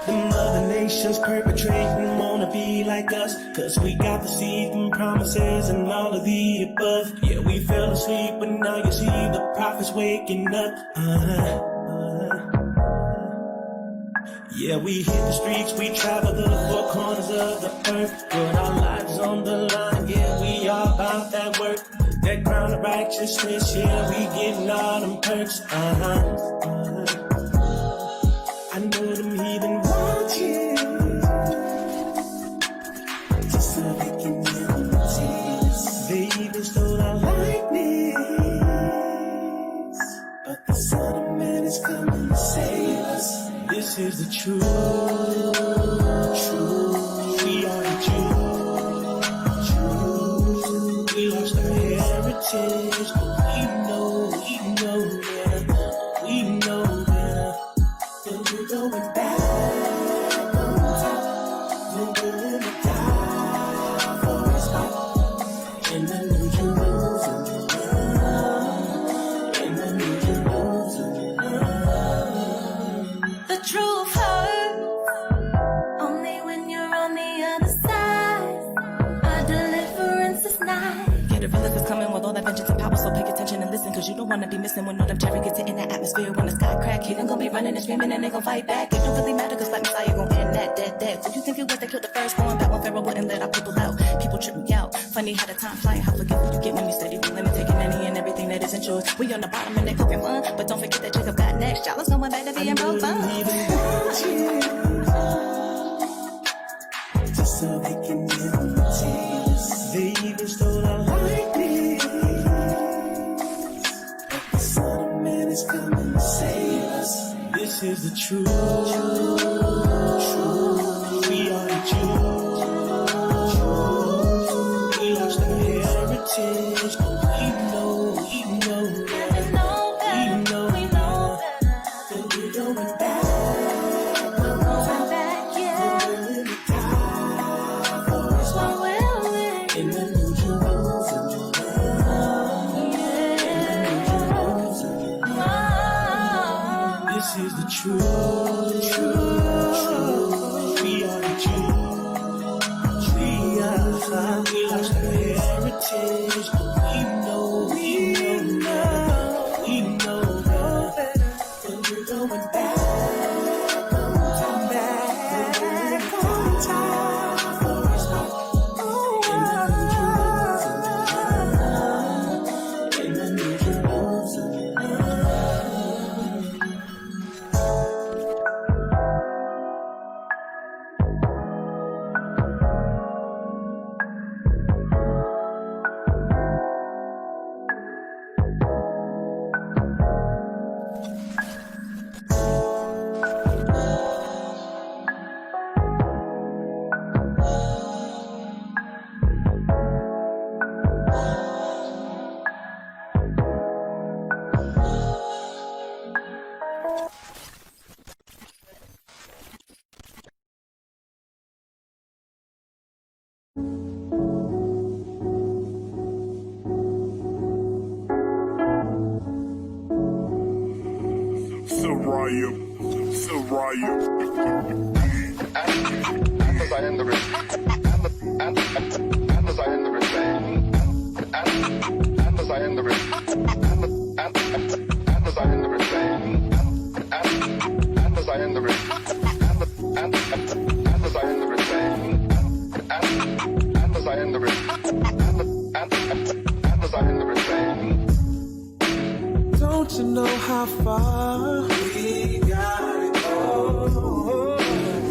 Them other nations perpetrating wanna be like us, cause we got the seed and promises and all of the above. Yeah, we fell asleep, but now you see the prophets waking up. Yeah, we hit the streets, we travel the four corners of the earth, put our lives on the line. Yeah, we all about that work, that crown of righteousness. Yeah, we getting all them perks. I know them heathen watching, just so they can imitate us. They even stole our likeness, but the Son of Man is coming to save us. This is the truth. We are the Jews. We lost our heritage, but we know better. We know better. Then we're going back on top. We're willing to die for our spot in the New Jerusalem. In the New Jerusalem. The truth hurts only when you're on the other side. Our deliverance is nigh. Yeah, the relic is coming with all that vengeance and power, so pay attention and listen, cause you don't wanna be missing when all them chariots in the atmosphere. When the sky crack, hidden gon' be running and screaming and they gon' fight back. It don't really matter, cause like Messiah gon' end that dead. So you think it was they killed the firstborn, that one Pharaoh wouldn't let our people out. People trip me out. Funny how the time flying, how forgetful you get when you steady dealing and taking any and everything that isn't yours. We on the bottom and they poking fun, but don't forget that Jacob got next. Y'all is going back to being broke fun. Just so they can imitate us. They even stole our likeness, but the Son of Man is coming to save us. This is the truth. We are the Jews. We lost our heritage, but we know better. We know better. Then we're going back. In the New Jerusalem. This is the truth. We are the Jews. We lost our heritage, but we know better. Then we're going back. And as I end the Don't you know how far we gotta go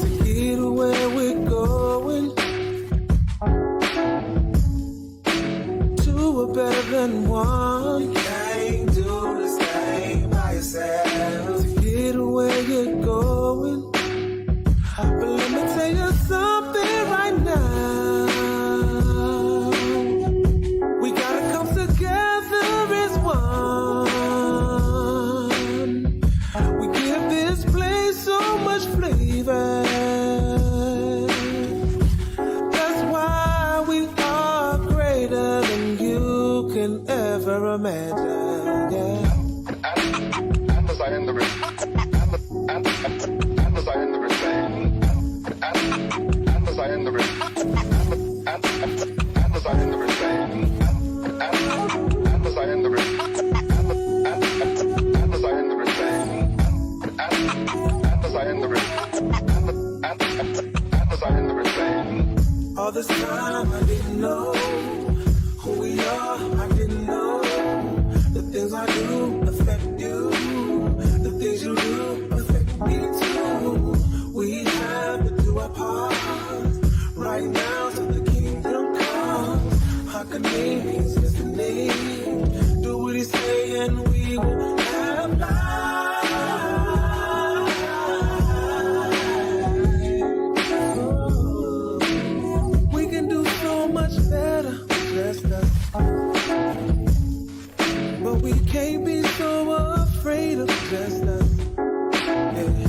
to get where we're going, to a better than one? You can't do this thing by yourself. To get where you're going, but let me tell you something right now. We gotta come together as one. We give this place so much flavor. That's why we are greater than you can ever never imagined, yeah. And as I end the and as I end the and as I end the and as I end the and as I end the and as I end the and as I end the and as I end the all this time I didn't know who we are. I didn't know the things I do affect you. The things you do affect me too. We have to do our part right now so the kingdom comes. How can means listening? Do what he say and we will have life. We can do so much better, just us. But we can't be so afraid of just us. Yeah.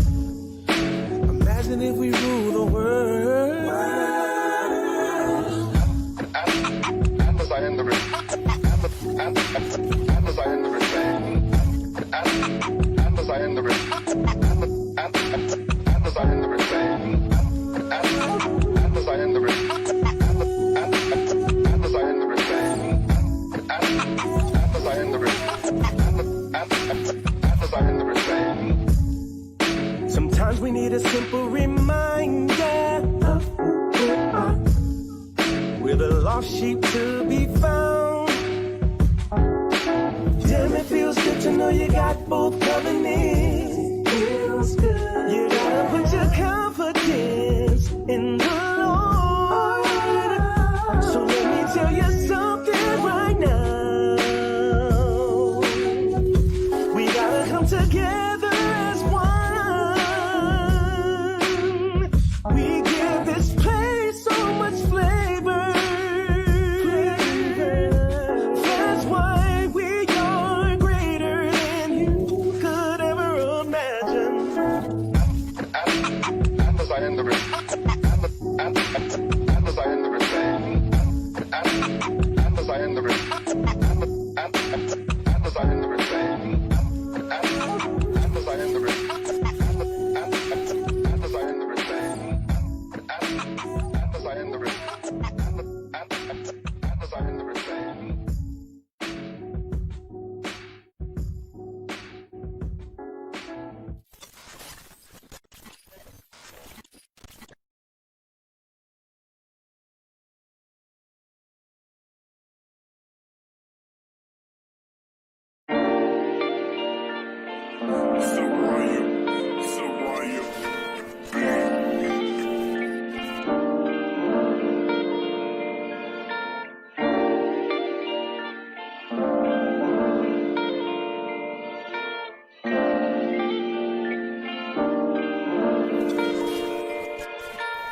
Imagine if we rule the world. and as I end the and as I end the and as I end the and as I end the and as I end the and as I end the Sometimes we need a simple reminder of who we are. We're the lost sheep to be found. Damn, it feels good to know you got both covenants. Feels good. You gotta put your confidence in the Lord. So let me tell you something right now. We gotta come together as one. We give this place so much flavor. That's why we are greater than you could ever imagine. and as I end the and as I end the and as I end the and as I end the and as I end the and as I end the and as I end the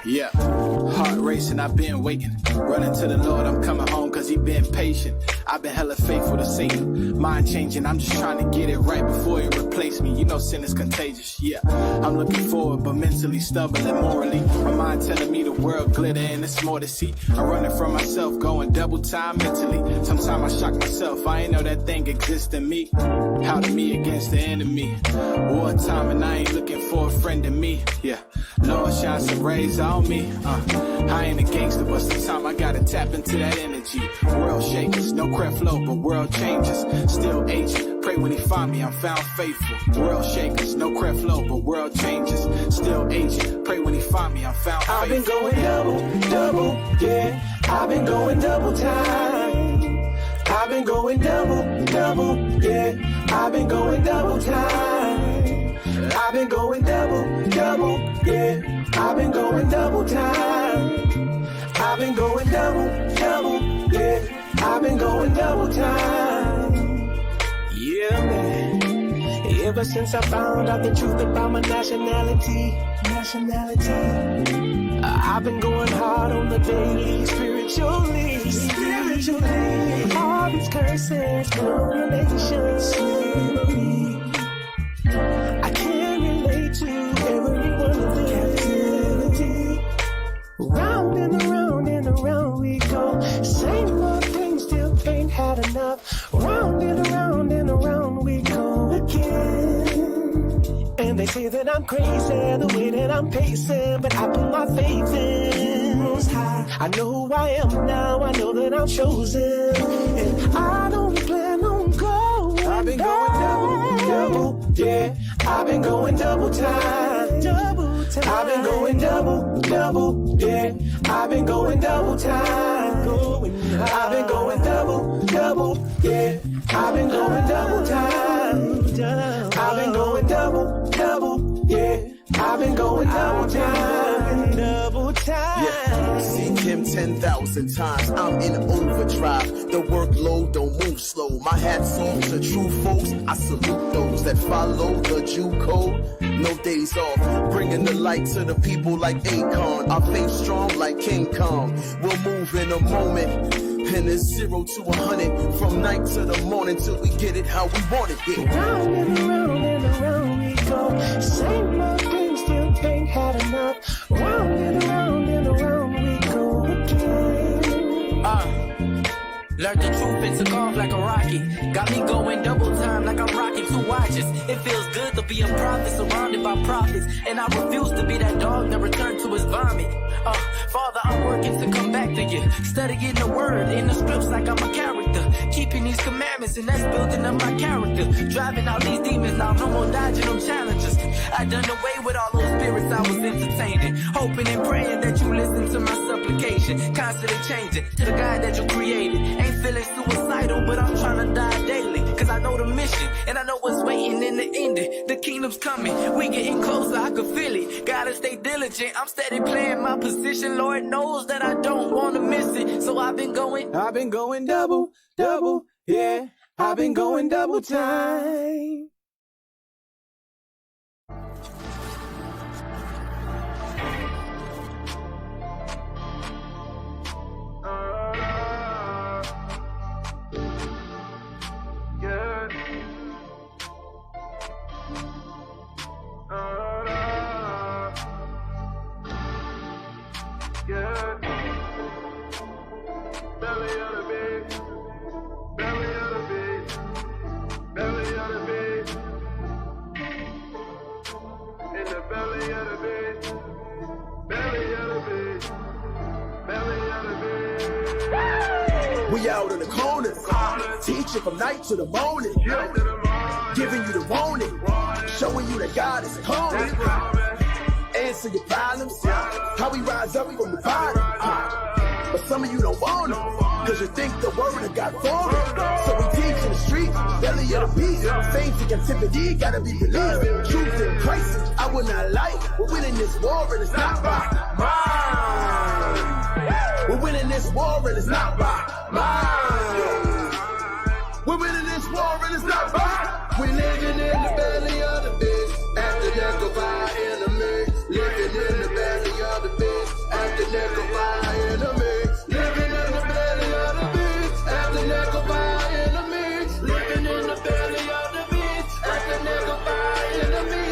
Yeah, heart racing, I've been waiting. Running to the Lord, I'm coming home cause he been patient. I've been hella faithful to Satan. Mind changing, I'm just trying to get it right before he replace me. You know sin is contagious, yeah. I'm looking forward, but mentally stubborn and morally. My mind telling me the world glitter and it's more to see. I'm running from myself, going double time mentally. Sometimes I shock myself, I ain't know that thing exists in me. How to me against the enemy. Wartime and I ain't looking for a friend in me, yeah. Lord, shine some rays on me. I ain't a gangster, but sometimes I gotta tap into that energy. World shakers, no Creflo, but world changes. Still aging, pray when he find me, I'm found faithful. World shakers, no Creflo, but world changes. Still aging, pray when he find me, I'm found faithful. I've been going double, yeah. I've been going double time. I've been going double, yeah. I've been going double time. I've been going double, yeah. I've been going double time. I've been going double, yeah. I've been going double time. Yeah, man. Ever since I found out the truth about my nationality, I've been going hard on the daily, spiritually. All these curses, correlations, slavery. I can't relate to every one of the captivity. Round and around we go. Same old thing, still ain't had enough. enough. Round and around we go again. And they say that I'm crazy, the way that I'm pacing, but I put my faith in Most High. I know who I am now, I know that I'm chosen, and I don't plan on going. I've been going double, yeah. I've been going double time, double time. I've been going double, yeah. I've been going double time, I've been going double, yeah. I've been going double time, I've been going double, yeah. I've been going double time, Yeah, seen him 10,000 times. I'm in overdrive. The workload don't move slow. My hat's off to true folks. I salute those that follow the Jew code. No days off, bringing the light to the people like Akon. Our faith strong like King Kong. We'll move in a moment. And it's 0 to 100 from night to the morning till we get it how we want it. Yeah. round and around we go. Same old thing, still ain't had enough. Round and around we go again. Learned the truth and took off like a rocket. Got me going double time like I'm rocking 2 watches. It feels good to be a prophet surrounded by prophets. And I refuse to be that dog that returned to his vomit. Father, I'm working to come back to you. Studying the word in the scripts like I'm a character. Keeping these commandments and that's building up my character. Driving out these demons now, no more dodging them challenges. I done away with all those spirits I was entertaining. Hoping and praying that you listen to my supplication. Constantly changing to the God that you created. Ain't feeling suicidal, but I'm trying to die daily. Cause I know the mission, and I know what's waiting in the ending. The kingdom's coming, we getting closer, I can feel it. Gotta stay diligent, I'm steady playing my position. Lord knows that I don't wanna miss it. So I've been going double, yeah. I've been going double time. We out in the corner, teaching from night to the morning, giving you the warning, showing you that God is calling. Answer your problems, how we rise up from the bottom. But some of you don't want it, cause you think the word of God for it. So we teach in the street, belly of the beast. Same to captivity, gotta be believed. Truth in Christ, I will not lie. We're winning this war and it's not by mine. We're winning this war and it's not by mine. We're winning this war and it's not by. We're living in the belly of the beast. After neck of our enemy. Living in the belly of the beast. After neck of our enemy. Living in the belly of the beast. After neck of our enemy. Living in the belly of the beast. After neck of our enemy.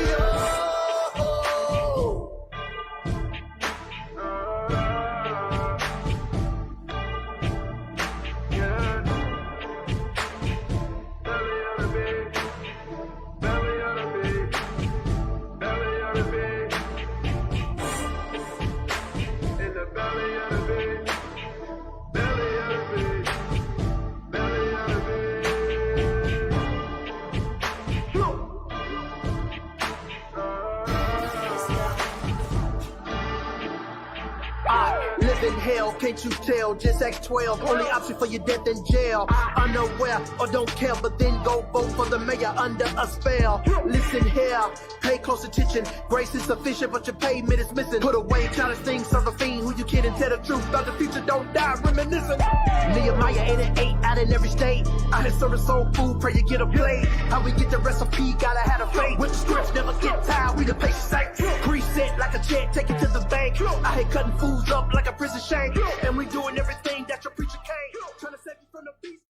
In hell, can't you tell? Just act 12, only option for your death in jail. Unaware or don't care, but then go vote for the mayor under a spell. Listen here, pay close attention. Grace is sufficient, but your payment is missing. Put away childish things, serve a fiend. Who you kidding? Tell the truth about the future, don't die reminiscing. Nehemiah 8 and 8 out in every state. I had serving soul food, pray you get a plate. How we get the recipe, gotta have a faith. With the scripts, never get tired, we the patient saints. Preset like a check, take it to the bank. I had cutting fools up like a prison shank. And we doing everything that your preacher can't. Trying to save you from the beast.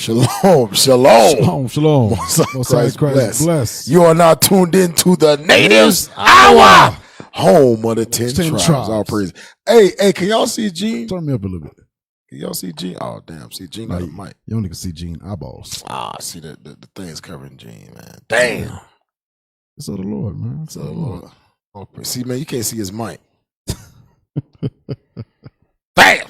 Shalom. Shalom. Most High Christ bless. You are now tuned in to the Natives Hour, home of the 10 tribes. All praise. Hey, can y'all see Gene? Turn me up a little bit. Can y'all see Gene? Oh, damn. See, Gene got a mic. You only can see Gene eyeballs. See the thing's covering Gene, man. Damn. It's of the Lord, man. It's of the Lord. Oh, see, man, you can't see his mic. Damn.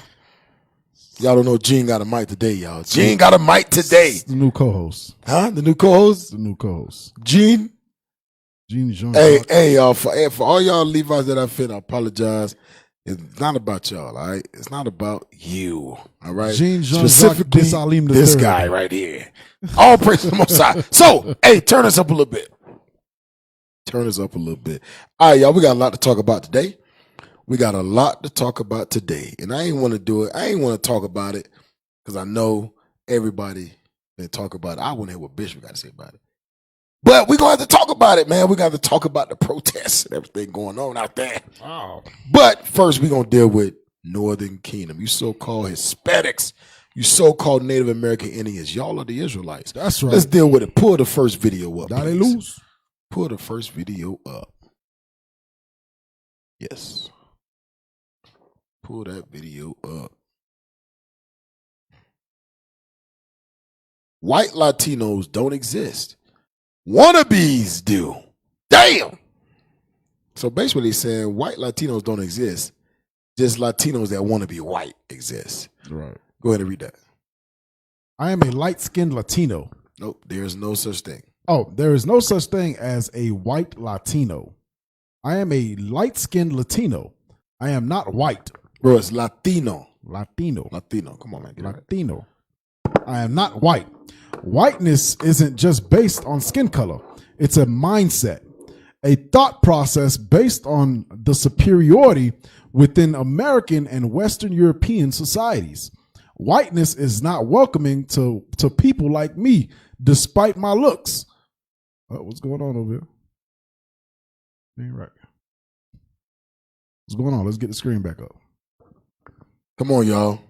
Y'all don't know Gene got a mic today, y'all. Gene got a mic today. It's the new co-host. Huh? The new co-host? The new co-host. Gene? Gene Jean. Hey, y'all, for all y'all Levites that I offend, I apologize. It's not about y'all, all right? It's not about you, all right? Gene Jean specifically Desalim this III. guy right here. All praise to the Most High. So, hey, turn us up a little bit. Turn us up a little bit. All right, y'all, we got a lot to talk about today. And I ain't want to do it. I ain't want to talk about it because I know everybody can talk about it. I want to hear what Bishop got to say about it. But we're going to have to talk about it, man. We got to talk about the protests and everything going on out there. Oh. But first, we're going to deal with Northern Kingdom. You so-called Hispanics, you so-called Native American Indians. Y'all are the Israelites. That's right. Let's deal with it. Pull the first video up. Now they please. lose. Pull the first video up. Yes. Pull that video up. White Latinos don't exist. Wannabes do. Damn. So basically they're saying white Latinos don't exist. Just Latinos that want to be white exist. Right. Go ahead and read that. I am a light-skinned Latino. Nope, there's no such thing. Oh, there is no such thing as a white Latino. I am a light-skinned Latino. I am not white. Bro, it's Latino. Latino. Come on, man. Latino. I am not white. Whiteness isn't just based on skin color. It's a mindset, a thought process based on the superiority within American and Western European societies. Whiteness is not welcoming to people like me, despite my looks. What's going on over here? Ain't right. What's going on? Let's get the screen back up. Come on, y'all.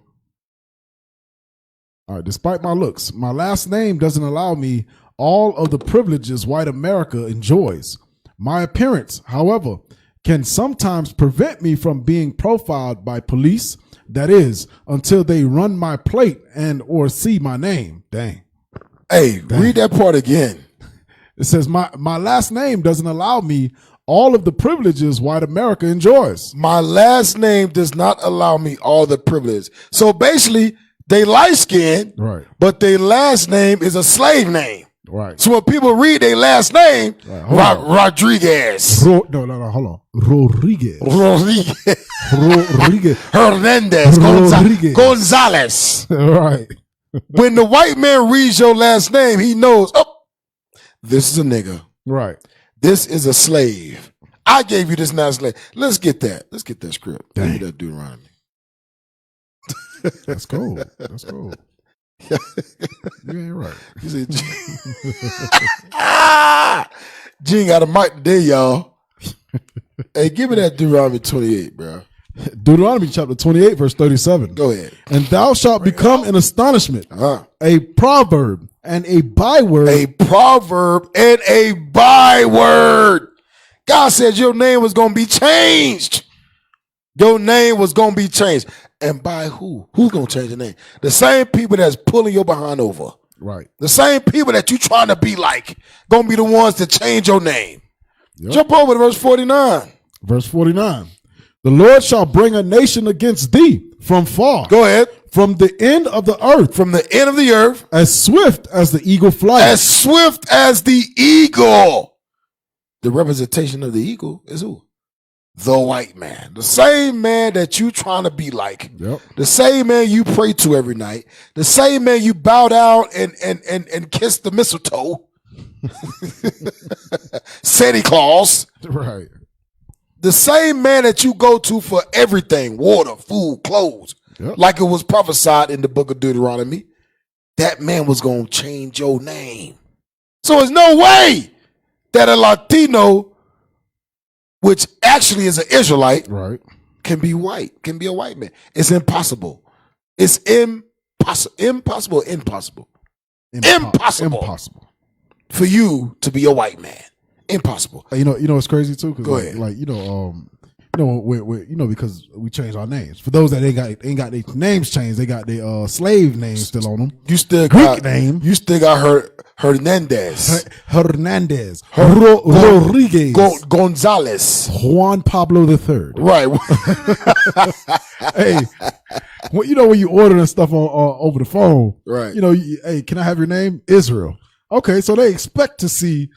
All right, despite my looks, my last name doesn't allow me all of the privileges white America enjoys. My appearance, however, can sometimes prevent me from being profiled by police. That is, until they run my plate and or see my name. Dang. Hey, read that part again. It says my last name doesn't allow me all of the privileges white America enjoys. My last name does not allow me all the privileges. So basically, they light-skinned, right, but their last name is a slave name. Right. So when people read their last name, Rodriguez. No, hold on. Rodriguez. Hernandez. Gonzalez. Right. When the white man reads your last name, he knows, oh, this is a nigga. Right. This is a slave. I gave you this now slave. Let's get that. Let's get that script. Give me that Deuteronomy. That's cool. That's cool. You ain't right. You said Gene got a mic today, y'all. Hey, give me that Deuteronomy 28, bro. Deuteronomy chapter 28, verse 37. Go ahead. And thou shalt become an astonishment, a proverb and a byword. A proverb and a byword. God said your name was going to be changed. Your name was going to be changed. And by who? Who's going to change the name? The same people that's pulling your behind over. Right. The same people that you trying to be like going to be the ones that change your name. Yep. Jump over to verse 49. Verse 49. The Lord shall bring a nation against thee from far. Go ahead. From the end of the earth. From the end of the earth. As swift as the eagle flies. As swift as the eagle. The representation of the eagle is who? The white man. The same man that you trying to be like. Yep. The same man you pray to every night. The same man you bow down and kiss the mistletoe. Santa Claus. Right. The same man that you go to for everything, water, food, clothes, like it was prophesied in the book of Deuteronomy, that man was going to change your name. So there's no way that a Latino, which actually is an Israelite, right, can be white, can be a white man. It's impossible. It's impossible. Impossible. Impossible. For you to be a white man. Impossible. You know it's crazy too. Cause Go ahead. Because we changed our names. For those that ain't got their names changed, they got their slave names still on them. You still Greek got name. You still got Hernandez. Hernandez. Rodriguez. Gonzalez. Juan Pablo III. Right. Hey, when you ordering stuff on over the phone, Right. Hey, can I have your name? Israel. Okay, so they expect to see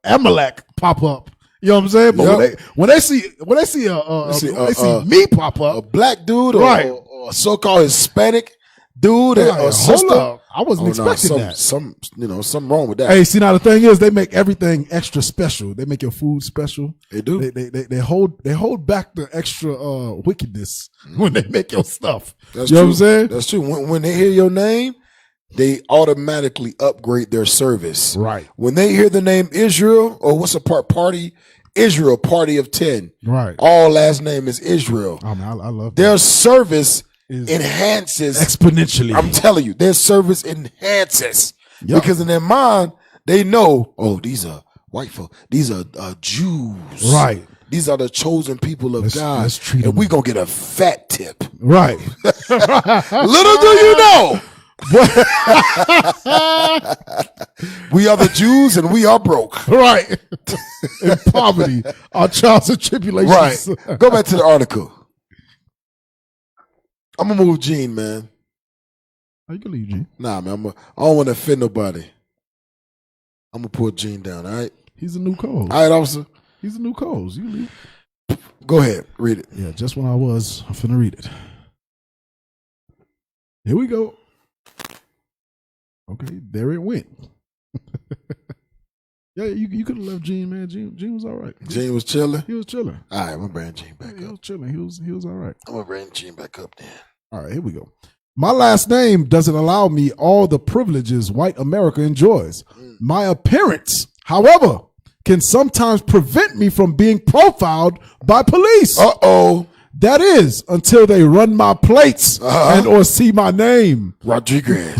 Amalek pop up. You know what I'm saying? But when they see me pop up, a black dude, right, or a so-called Hispanic dude, right, or sister. up. I wasn't expecting that. Something wrong with that. Hey, see, now the thing is, they make everything extra special. They make your food special. They do. They hold back the extra wickedness when they make your stuff. That's you know true. what I'm saying? That's true. When they hear your name, they automatically upgrade their service. Right. When they hear the name Israel, or what's a party? Israel, party of 10. Right. All last name is Israel. I mean, I love their that. service enhances exponentially. I'm telling you, their service enhances. Yep. Because in their mind, they know, these are white folk. These are Jews. Right. These are the chosen people of God. Let's treat and them. we're going to get a fat tip. Right. Little do you know. We are the Jews and we are broke. Right. In poverty, our trials and tribulations. Right. Go back to the article. I'm going to move Gene, man. How you gonna leave Gene? Nah, man. I don't want to offend nobody. I'm going to pull Gene down, all right? He's a new co-host. All right, officer. He's a new co-host. You leave. Go ahead. Read it. Yeah, just when I'm finna read it. Here we go. Okay, there it went. Yeah, you could have left Gene, man. Gene was all right. Gene was chilling? He was chilling. All right, I'm going to bring Gene back He up. was chilling. He was all right. I'm going to bring Gene back up then. All right, here we go. My last name doesn't allow me all the privileges white America enjoys. My appearance, however, can sometimes prevent me from being profiled by police. Uh-oh. That is, until they run my plates and or see my name. Rodriguez.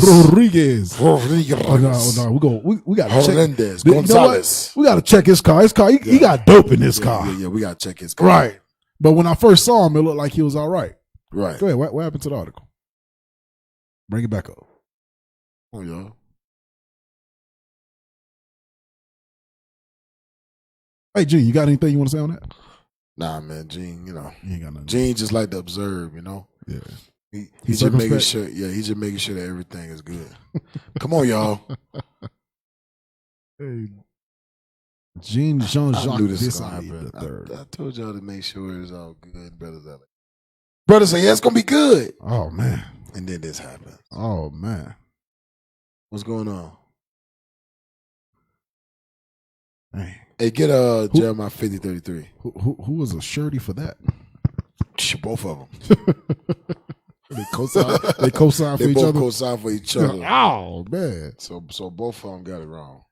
Oh, no. We got to check. Hernandez. You know Gonzalez. what? We got to check his car. He got dope in his car. Yeah, we got to check his car. Right. But when I first saw him, it looked like he was all right. Right. Go ahead. What happened to the article? Bring it back up. Oh, yeah. Hey, Gene, you got anything you want to say on that? Nah, man, Gene, You ain't got nothing. Gene just like to observe, Yeah. He's just making sure, he's just making sure that everything is good. Come on, y'all. Hey, Gene Jean-Jacques I knew this was gonna Desai happen. the third. I told y'all to make sure it's all good. Brother say, yeah, it's going to be good. Oh, man. And then this happened. Oh, man. What's going on? Dang. Hey, get Jeremiah 50:33. Who was a surety for that? Both of them. They co-sign for They each both other. co-sign for each other. Oh, man. So both of them got it wrong.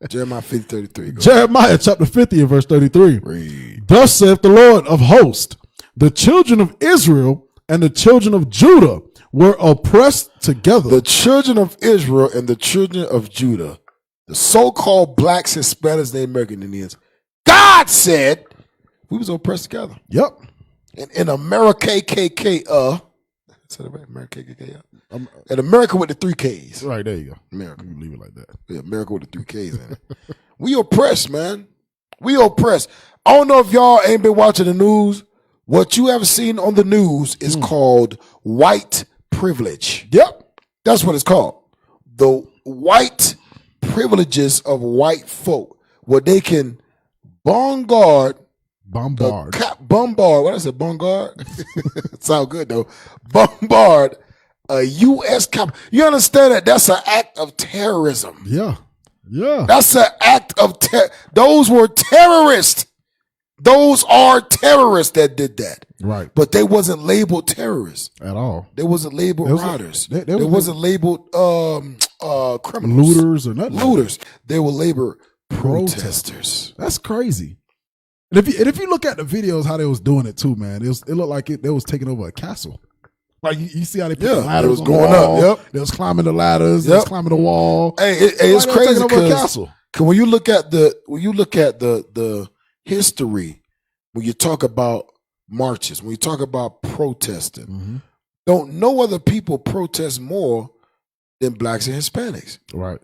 Jeremiah 50:33. Jeremiah chapter 50 and verse 33. Read. Thus saith the Lord of hosts, the children of Israel and the children of Judah were oppressed together. The children of Israel and the children of Judah, the so-called blacks, Hispanics, and American Indians, God said we was oppressed together. Yep. And in America, KKK, said it right? America, KKK, and America with the 3 Ks. Right, there you go. America. You leave it like that. Yeah, America with the 3 Ks in it. We oppressed, man. We oppressed. I don't know if y'all ain't been watching the news. What you have seen on the news is called white privilege. Yep. That's what it's called. The white privileges of white folk, where they can bombard. What I said, bombard? Sound good though. Bombard a U.S. cap. You understand that that's an act of terrorism. Yeah. Yeah. That's an act of those were terrorists. Those are terrorists that did that. Right. But they wasn't labeled terrorists. At all. They wasn't labeled rioters. They wasn't labeled criminals. Looters or nothing. Looters. They were labeled protesters. That's crazy. And if you look at the videos how they was doing it too, man, it looked like they was taking over a castle. Like you see how they put Yeah, the ladders it was on going the up, wall. yep. They was climbing the ladders. They was Yep. climbing the wall. Hey, it's Like, they're crazy taking over a because castle. when you look at the history, when you talk about marches, when you talk about protesting, Mm-hmm. don't no other people protest more than blacks and Hispanics. Right.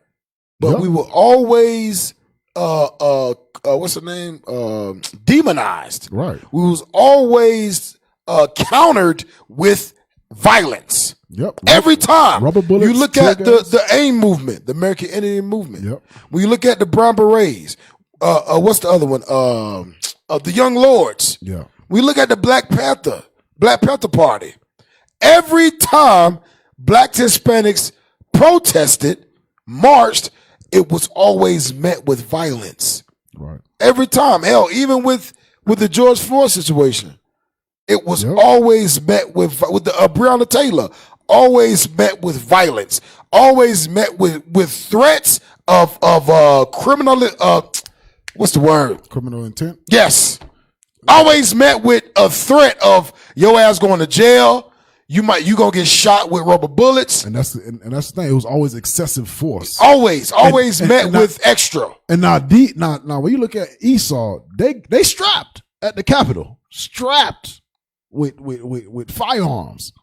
But Yep. we were always what's the name? Demonized. Right. We was always countered with violence. Yep. Every time. Rubber bullets, You look tear at gas. the AIM movement, the American Indian movement. Yep. When you look at the Brown Berets, what's the other one? The Young Lords. Yeah. We look at the Black Panther Party. Every time blacks, Hispanics protested, marched, it was always met with violence. Right. Every time. Hell, even with the George Floyd situation, it was Yep. always met with the Breonna Taylor, always met with violence, always met with threats of criminal. What's the word? Criminal intent. Yes. Always met with a threat of your ass going to jail. You gonna get shot with rubber bullets. And that's the thing. It was always excessive force. Always And met now- with extra. And now when you look at Esau, they strapped at the Capitol, strapped with firearms.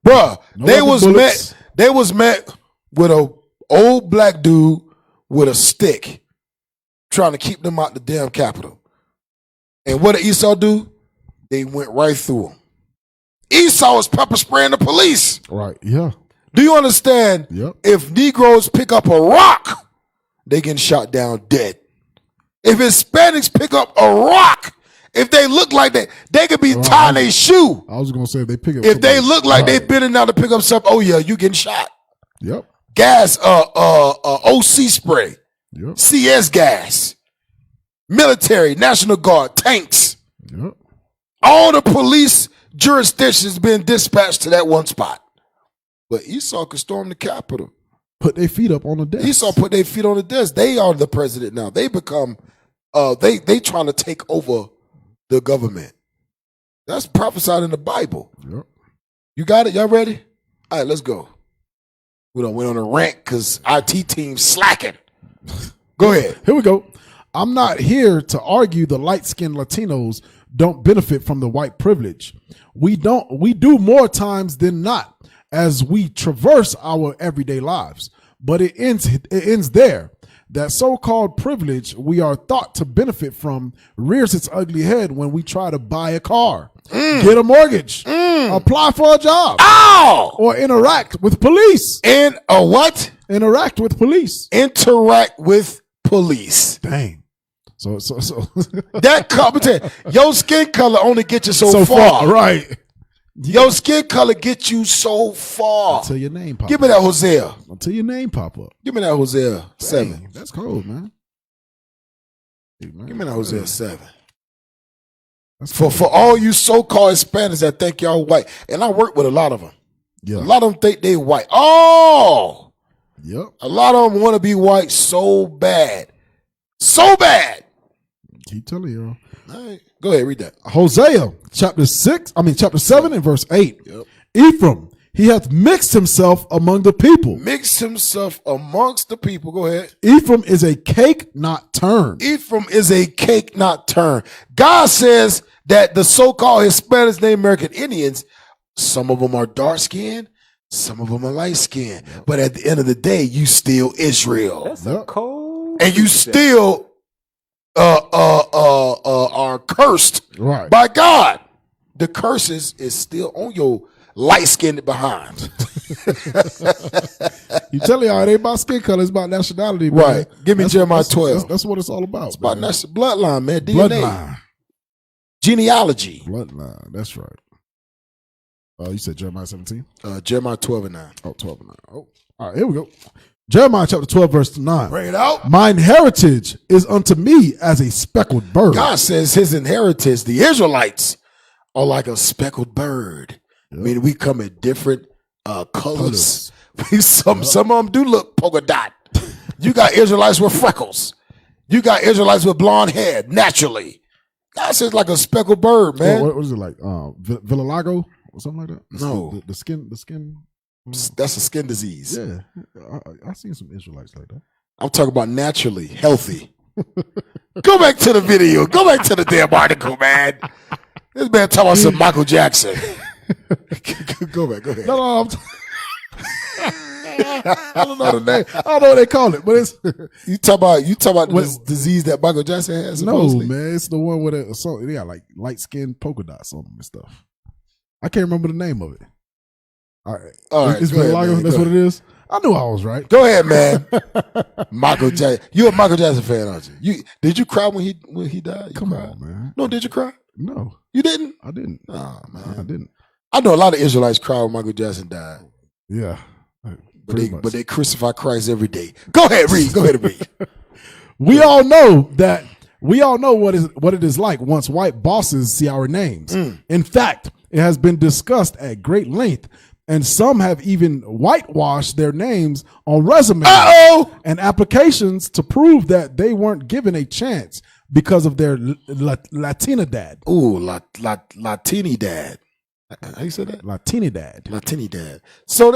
Bruh, No they rubber was bullets. met with a old black dude with a stick trying to keep them out the damn Capitol. And what did Esau do? They went right through him. Esau is pepper spraying the police. Right. Yeah. Do you understand? Yep. If Negroes pick up a rock, they getting shot down dead. If Hispanics pick up a rock, if they look like that, they could be tying their shoe. I was gonna say if they pick up. If they look like Right. they bending down to pick up something, oh yeah, you getting shot. Yep. Gas, OC spray, Yep. CS gas, military, National Guard, tanks. Yep. All the police jurisdictions been dispatched to that one spot. But Esau could storm the Capitol. Put their feet up on the desk. Esau put their feet on the desk. They are the president now. They become, they trying to take over the government. That's prophesied in the Bible. Yep. You got it? Y'all ready? All right, let's go. We went on a rant because IT team slacking. Go ahead. Here we go. I'm not here to argue the light-skinned Latinos don't benefit from the white privilege. We do more times than not as we traverse our everyday lives. But it ends there. That so-called privilege we are thought to benefit from rears its ugly head when we try to buy a car, get a mortgage, apply for a job, or interact with police. And a what? Interact with police. Interact with police. Dang. So That competition. Your skin color only gets you so far. right? Your skin color gets you so far. Until your name pop Give up. me that Hosea. Until your name pop up. Give me that Hosea 7. Dang, that's cold, man. Hey, man. Give me that Hosea 7. That's For all you so-called Hispanics that think y'all white, and I work with a lot of them. Yeah. A lot of them think they white. Oh, Yep. a lot of them want to be white so bad, so bad. Keep telling you. All right, go ahead, read that. Hosea chapter 7 and verse 8. Yep. Ephraim, he hath mixed himself among the people. Mix himself amongst the people. Go ahead. Ephraim is a cake not turned. Ephraim is a cake not turned. God says that the so-called Hispanics, named American Indians, some of them are dark skinned, some of them are light skinned. But at the end of the day, you still Israel. That's Yep. a cold. And you still are cursed Right. by God. The curses is still on your light-skinned behind. You telling y'all it ain't about skin color, it's about nationality, man. Right. Give me Jeremiah 12. That's what it's all about. About man. national bloodline, man. DNA. Bloodline. Genealogy. Bloodline. That's right. You said Jeremiah 17? Jeremiah 12 and 9. Oh, 12 and 9. Oh, all right, here we go. Jeremiah chapter 12, verse 9. Bring it out. Mine heritage is unto me as a speckled bird. God says his inheritance, the Israelites, are like a speckled bird. I mean, we come in different colors. Some of them do look polka dot. You got Israelites with freckles. You got Israelites with blonde hair, naturally. God says like a speckled bird, man. What is it like? Villalago? or something like that? No. The skin. That's a skin disease. Yeah, I seen some Israelites like that. I'm talking about naturally healthy. Go back to the video. Go back to the damn article, man. This man talking about some Michael Jackson. Go back. Go ahead. No. I don't know the name. I don't know what they call it, but it's you talk about this disease that Michael Jackson has. Supposedly? No, man, it's the one with they got like light skin polka dots on them and stuff. I can't remember the name of it. All right, it's vitiligo. That's what it is. I knew I was right. Go ahead, man. Michael Jackson. You're a Michael Jackson fan, aren't you? Did you cry when he died? Come on, man. No, did you cry? No, you didn't. I didn't. Oh man, I didn't. I know a lot of Israelites cry when Michael Jackson died. Yeah. But they crucify Christ every day. Go ahead, read. Go ahead and read. We all know what it is like once white bosses see our names. In fact, it has been discussed at great length, and some have even whitewashed their names on resumes and applications to prove that they weren't given a chance because of their Latina dad. Ooh, Latini dad. How you say that? Latini dad. So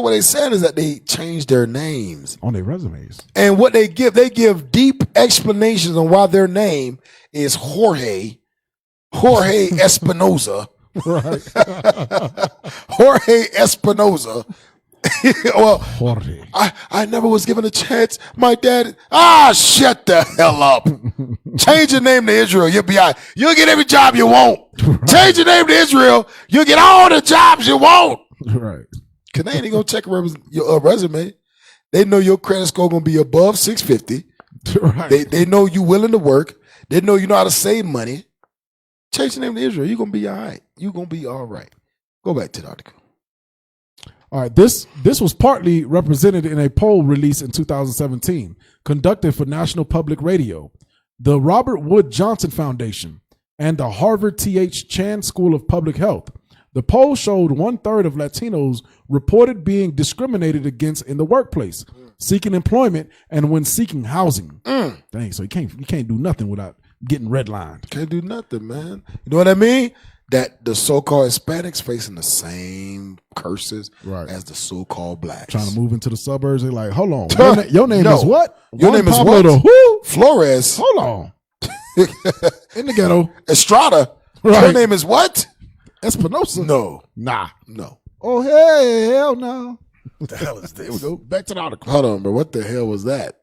what they said is that they changed their names on their resumes, and what they give deep explanations on why their name is Jorge Espinoza. Right. Jorge Espinoza. Well, Jorge. I never was given a chance. My dad. Shut the hell up. Change your name to Israel. You'll be all right. You'll get every job you want. Right. Change your name to Israel. You'll get all the jobs you want. Right. Cause they ain't gonna check your resume. They know your credit score gonna be above 650. Right. They know you willing to work. They know you know how to save money. Change your name to Israel. You're gonna be all right. You're gonna be all right. Go back to the article. All right, this was partly represented in a poll released in 2017, conducted for National Public Radio, the Robert Wood Johnson Foundation, and the Harvard T.H. Chan School of Public Health. The poll showed 1/3 of Latinos reported being discriminated against in the workplace, seeking employment, and when seeking housing. Dang, so you can't do nothing without getting redlined. Can't do nothing, man. You know what I mean? That the so-called Hispanics facing the same curses as the so-called blacks. Trying to move into the suburbs. They're like, hold on. Your name is what? Your name is what? Who? Flores. Hold on. In the ghetto. Estrada. Right. Your name is what? Espinosa. No. Nah. No. Oh, hey, hell no. What the hell is this? Here we go. Back to the article. Hold on, bro. What the hell was that?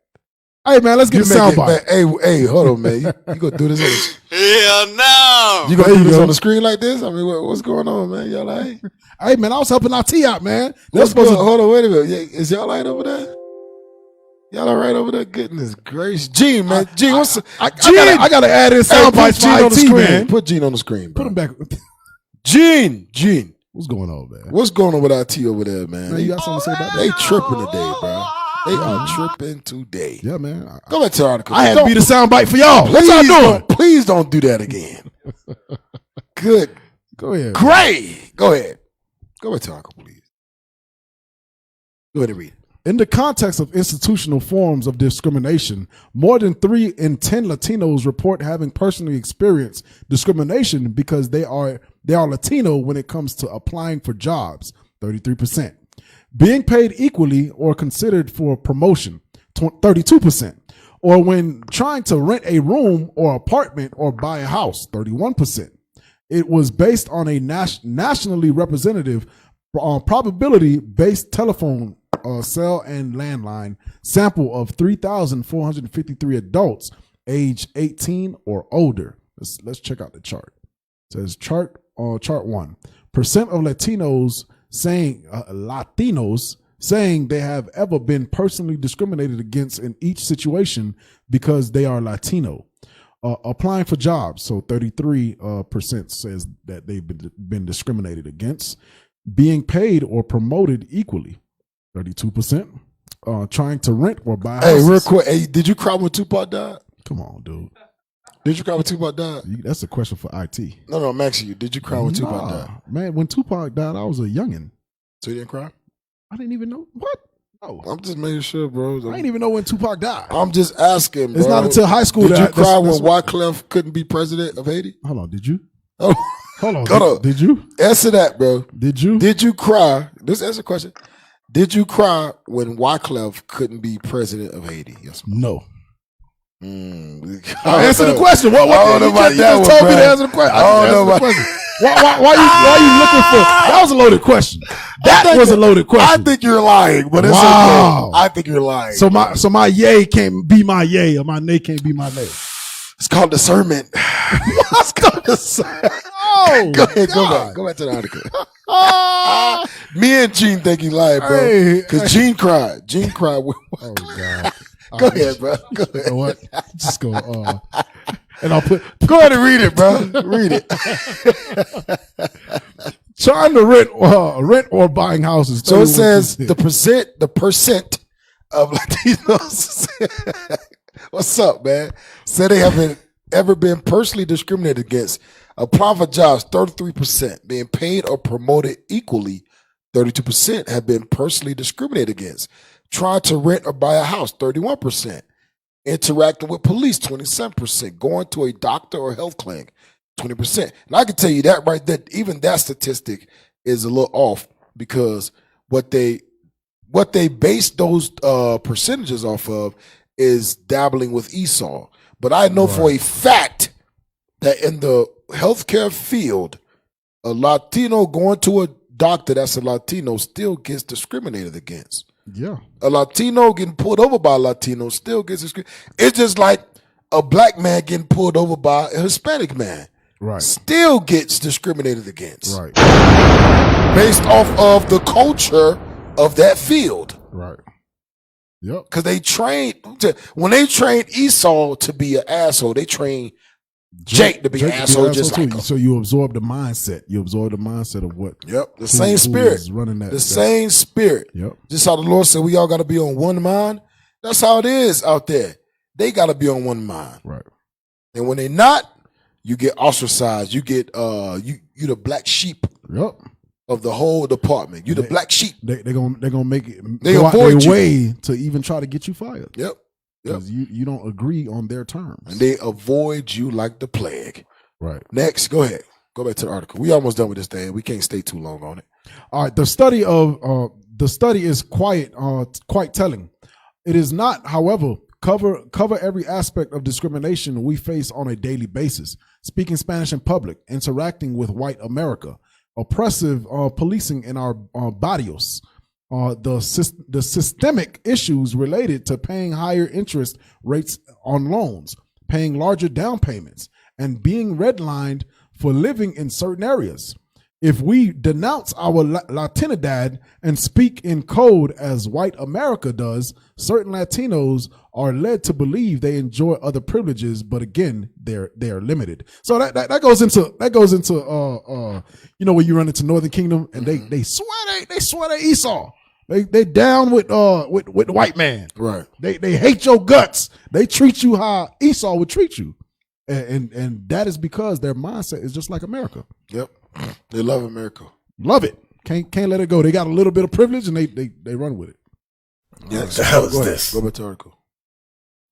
Hey, man, let's get a soundbite. Hey, hold on, man. You gonna do this? Hell no. You gonna do this on the screen like this? I mean, what's going on, man? Y'all all right? Hey, man, I was helping IT out, man. Hold on, wait a minute. Is y'all all right over there? Y'all all right over there? Goodness gracious. Gene, man. Gene, what's I gotta add in soundbites for IT, man. Put Gene on the screen, bro. Put him back. Gene. What's going on, man? What's going on with IT over there, man? You got something to say about that? They tripping today, bro. They are tripping today. Yeah, man. Go back to the article. I had to be the soundbite for y'all. What y'all doing? Please don't do that again. Good. Go ahead. Great. Go ahead. Go back to the article, please. Go ahead and read it. In the context of institutional forms of discrimination, more than 3 in 10 Latinos report having personally experienced discrimination because they are Latino when it comes to applying for jobs, 33%. Being paid equally or considered for promotion, 32%. Or when trying to rent a room or apartment or buy a house, 31%. It was based on a nationally representative probability-based telephone cell and landline sample of 3,453 adults aged 18 or older. Let's check out the chart. It says chart 1. Percent of Latinos saying they have ever been personally discriminated against in each situation because they are Latino. Applying for jobs, so 33% says that they've been discriminated against. Being paid or promoted equally, 32%. Trying to rent or buy houses. Hey, real quick. Hey, did you cry when Tupac died? Come on, dude. Did you cry when Tupac died? That's a question for IT. No, I'm asking you. Did you cry when Tupac died? Man, when Tupac died, I was a youngin'. So you didn't cry? I didn't even know. What? Oh, I'm just making sure, bro. I didn't even know when Tupac died. I'm just asking, bro. It's not until high school did you cry when Wyclef couldn't be president of Haiti? Hold on, did you? Oh, Hold on. hold on. Did you? Answer that, bro. Did you? Did you cry? This answer the question. Did you cry when Wyclef couldn't be president of Haiti? Yes. No. Answer the question. What? I don't know about you that just one, told me bro. to answer the question. I don't know Answer the about- question. Why you looking for? That was a loaded question. That was a loaded question. I think you're lying, but it's Wow. okay. I think you're lying. So my yay can't be my yay, or my nay can't be my nay. It's called discernment. It's called discernment. Oh, Go ahead, God. go back to the article. Me and Gene think he lied, bro. Hey. Because Gene cried. Gene cried. Oh God. Go ahead, bro. Go ahead. You know what? Just go. And I'll put. Go ahead and read it, bro. Read it. Trying to rent or buying houses. So it says 31%. the percent of Latinos. What's up, man? Said they haven't ever been personally discriminated against. Applying for jobs, 33%. Being paid or promoted equally, 32% have been personally discriminated against. Trying to rent or buy a house, 31%. Interacting with police, 27%. Going to a doctor or health clinic, 20%. And I can tell you that right there, even that statistic is a little off because what they base those percentages off of is dabbling with Esau. But I know for a fact that in the healthcare field, a Latino going to a doctor that's a Latino still gets discriminated against. Yeah. A Latino getting pulled over by a Latino still gets discriminated. It's just like a black man getting pulled over by a Hispanic man. Right. Still gets discriminated against. Right. Based off of the culture of that field. Right. Yep. Because when they trained Esau to be an asshole, they trained Jake to be an asshole just like him. So you absorb the mindset. You absorb the mindset of what. Yep. The same spirit. Running that. Same spirit. Yep. Just how the Lord said we all got to be on one mind. That's how it is out there. They got to be on one mind. Right. And when they're not, you get ostracized. You get you the black sheep. Yep. Of the whole department. You the black sheep. They're gonna make it. They go out avoid their you. way to even try to get you fired. Yep. Because you don't agree on their terms. And they avoid you like the plague. Right. Next, go ahead. Go back to the article. We almost done with this thing. We can't stay too long on it. All right. The study is quite telling. It is not, however, cover every aspect of discrimination we face on a daily basis. Speaking Spanish in public, interacting with white America, oppressive policing in our barrios, the systemic issues related to paying higher interest rates on loans, paying larger down payments, and being redlined for living in certain areas. If we denounce our Latinidad and speak in code as white America does, certain Latinos are led to believe they enjoy other privileges, but again, they're limited. So that goes into when you run into Northern Kingdom and they swear they Esau. They down with the white man. Right. They hate your guts. They treat you how Esau would treat you. And that is because their mindset is just like America. Yep. They love America. Love it. Can't let it go. They got a little bit of privilege and they run with it. Yeah. What the hell is this? Go back to the article.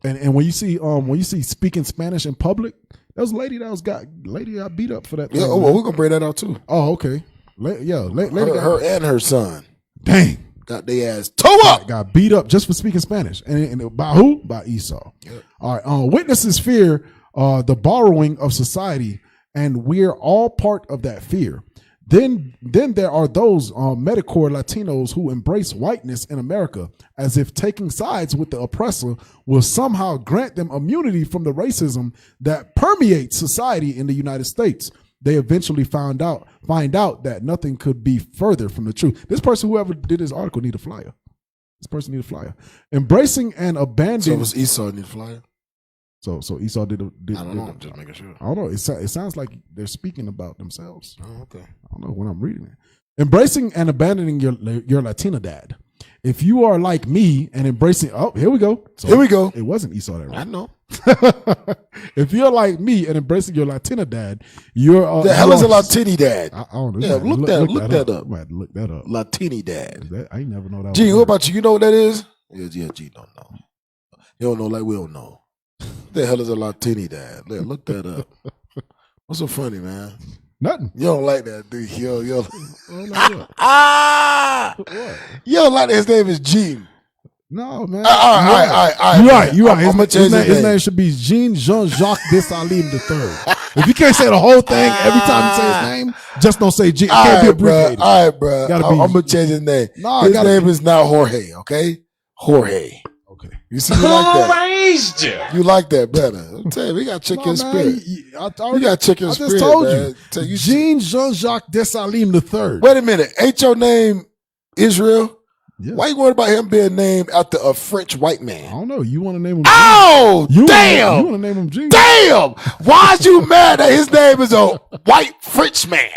And when you see speaking Spanish in public, there was a lady got beat up for that. Yeah. Oh, well, we're gonna bring that out too. Oh, okay. Lady Her and her son. Dang. Got their ass toe up. Got beat up just for speaking Spanish. And by who? By Esau. Yep. All right. Witnesses fear the borrowing of society, and we're all part of that fear. Then there are those Medicare Latinos who embrace whiteness in America as if taking sides with the oppressor will somehow grant them immunity from the racism that permeates society in the United States. They eventually find out that nothing could be further from the truth. This person, whoever did this article, need a flyer. This person need a flyer. Embracing and abandoning. So it was Esau need a flyer. So Esau did. I don't know. I'm just making sure. I don't know. It sounds like they're speaking about themselves. Oh, okay. I don't know when I'm reading it. Embracing and abandoning your Latina dad. If you are like me and embracing, here we go. So Here we go. It wasn't Esau that wrote. I know. If you're like me and embracing your Latina dad, you're The hell is a Latini dad? I don't know. Yeah, look that up. I might have to look that up. Latini dad. I ain't never know that. Gee, was what about you? You know what that is? Yeah, G don't know. You don't know like we don't know. What the hell is a Latini dad? Look that up. What's so funny, man? Nothing. You don't like that, dude. Yo. What? You don't like that his name is Gene. No, man. All right. You're right. I'm gonna change His name should be Jean Jean-Jacques Dessalines III. If you can't say the whole thing every time you say his name, just don't say Jean. It can't be abbreviated. All right, bro. I'm gonna change his name. No, his name is now Jorge. Okay, Jorge. Okay. You see, you like that? You like that better? I'm telling you, we got chicken spirit. You got chicken spirit. I just told man. you. Jean Jean-Jacques Dessalines III. Wait a minute. Ain't your name Israel? Yeah. Why you worried about him being named after a French white man? I don't know. You want to name him? Oh, Jean. damn! You want to name him Jean? Damn! Why is you mad that his name is a white French man?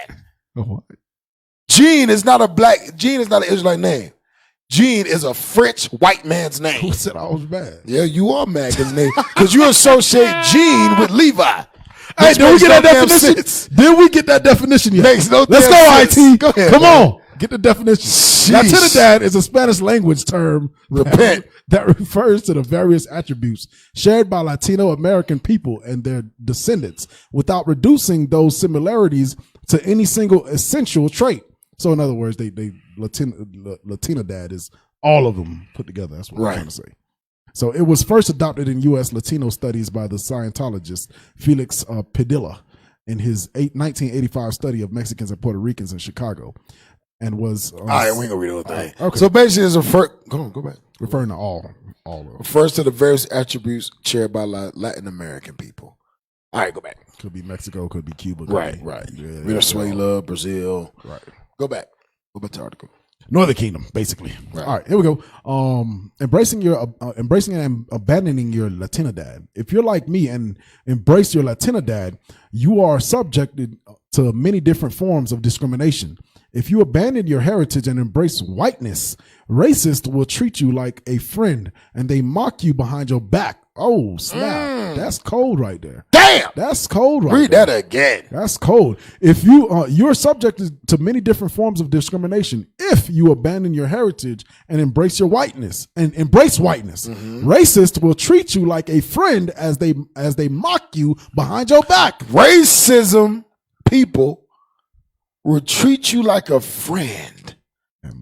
What? Jean is not an Israelite name. Jean is a French white man's name. Who said I was mad? Yeah, you are mad because you associate Jean with Levi. Hey, did we get that definition? Did we get that definition yet? Makes no Let's damn go, sense. IT. Go ahead, Come man. on. Get the definition. Sheesh. Latinidad is a Spanish language term Repent. that refers to the various attributes shared by Latino American people and their descendants without reducing those similarities to any single essential trait. So in other words, Latinidad is all of them put together. That's what I'm trying to say. So it was first adopted in U.S. Latino studies by the Scientologist Felix Padilla in his 1985 study of Mexicans and Puerto Ricans in Chicago. And was all right, we ain't gonna read the whole thing. Okay. So basically, it's go back. Referring to all of them. Refers to the various attributes shared by Latin American people. All right, go back. Could be Mexico, could be Cuba. Right. Yeah, Venezuela, Brazil. Right. Go back. Go back to the article. Northern Kingdom, basically. Right. All right, here we go. Embracing and abandoning your Latinidad. If you're like me and embrace your Latinidad, you are subjected to many different forms of discrimination. If you abandon your heritage and embrace whiteness, racists will treat you like a friend and they mock you behind your back. Oh, snap. That's cold right there. Damn. That's cold right Read there. that again. That's cold. If you're subjected to many different forms of discrimination if you abandon your heritage and embrace your whiteness and embrace whiteness. Racists will treat you like a friend as they mock you behind your back. Racism people will treat you like a friend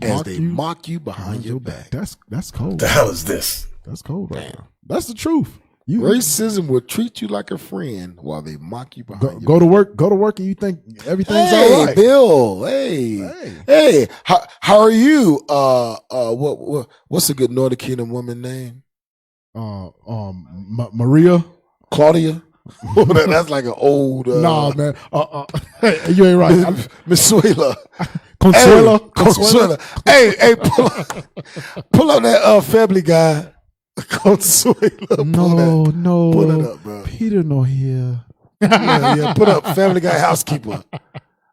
as they mock you behind your back. That's cold. The hell is this? That's cold right now. That's the truth. Racism will treat you like a friend while they mock you behind your go to work. Go to work, and you think everything's hey, all right. Bill. Hey. How are you? What's a good Northern Kingdom woman name? Maria, Claudia. That's like an old. Nah, man. You ain't right. Miss Suela. Consuela. Hey, pull up that Family Guy. Consuela. No. Pull it up, bro. Peter no here. Yeah. Put up Family Guy housekeeper.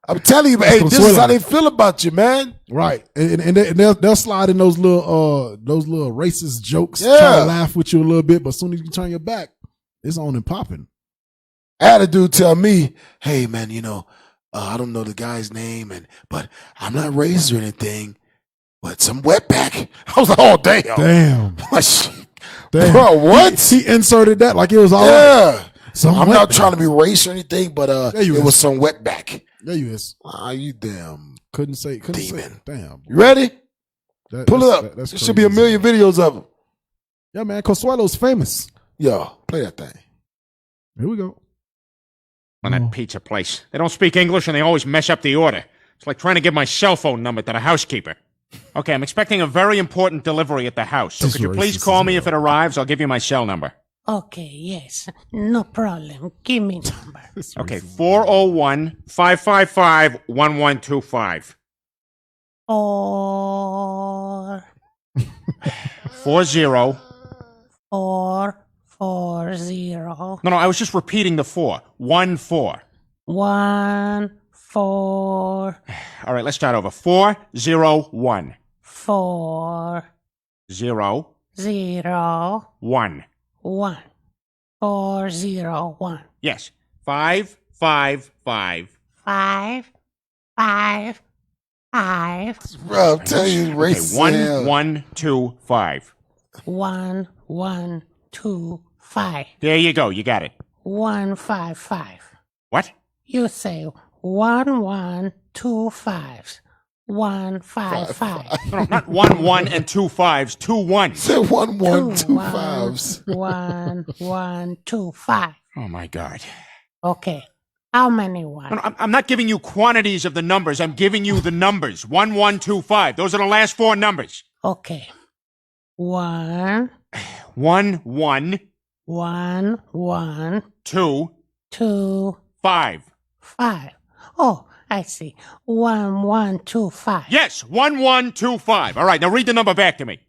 I'm telling you, hey, this is how they feel about you, man. Right, and they'll slide in those little racist jokes, Yeah. try to laugh with you a little bit, but as soon as you turn your back, it's on and popping. I had a dude tell me, "Hey, man, I don't know the guy's name, but I'm not racist or anything, but some wetback." I was like, "Oh, damn." Damn. Bro, what? He inserted that like it was all right. I'm not trying to be racist or anything, but it was some wetback. There you is. You damn couldn't say demon. Damn. You ready? Pull it up. There should be a million videos of him. Yeah, man. Consuelo's famous. Yo, play that thing. Here we go. On that pizza place. They don't speak English and they always mess up the order. It's like trying to give my cell phone number to the housekeeper. Okay, I'm expecting a very important delivery at the house. So could you please call me if it arrives? I'll give you my cell number. Okay, yes. No problem. Give me number. Okay, 401-555-1125. Or 40. 440. No, I was just repeating the 4. 14. 14. All right, let's start over. 401. 4 0 0 1. 1. 401. Yes. 555. 5 5 5. Bro, I'm telling you, racist. 1125. 1125. There you go. You got it. 155. What? You say 1, 1, 2 5s. 1, 5, 5. No, not 1, 1, and 2 5s. 2 1s. Say 1, 1, 2 1, 5s. 1, 1, 2 5. Oh my God. Okay. How many ones? No, I'm not giving you quantities of the numbers. I'm giving you the numbers. 1, 1, 2, 5. Those are the last 4 numbers. Okay. 1, 1, 1, 1, 1, 2, 2, 5. 5. Oh, I see. 1, 1, 2, 5. Yes, 1, 1, 2, 5. All right, now read the number back to me.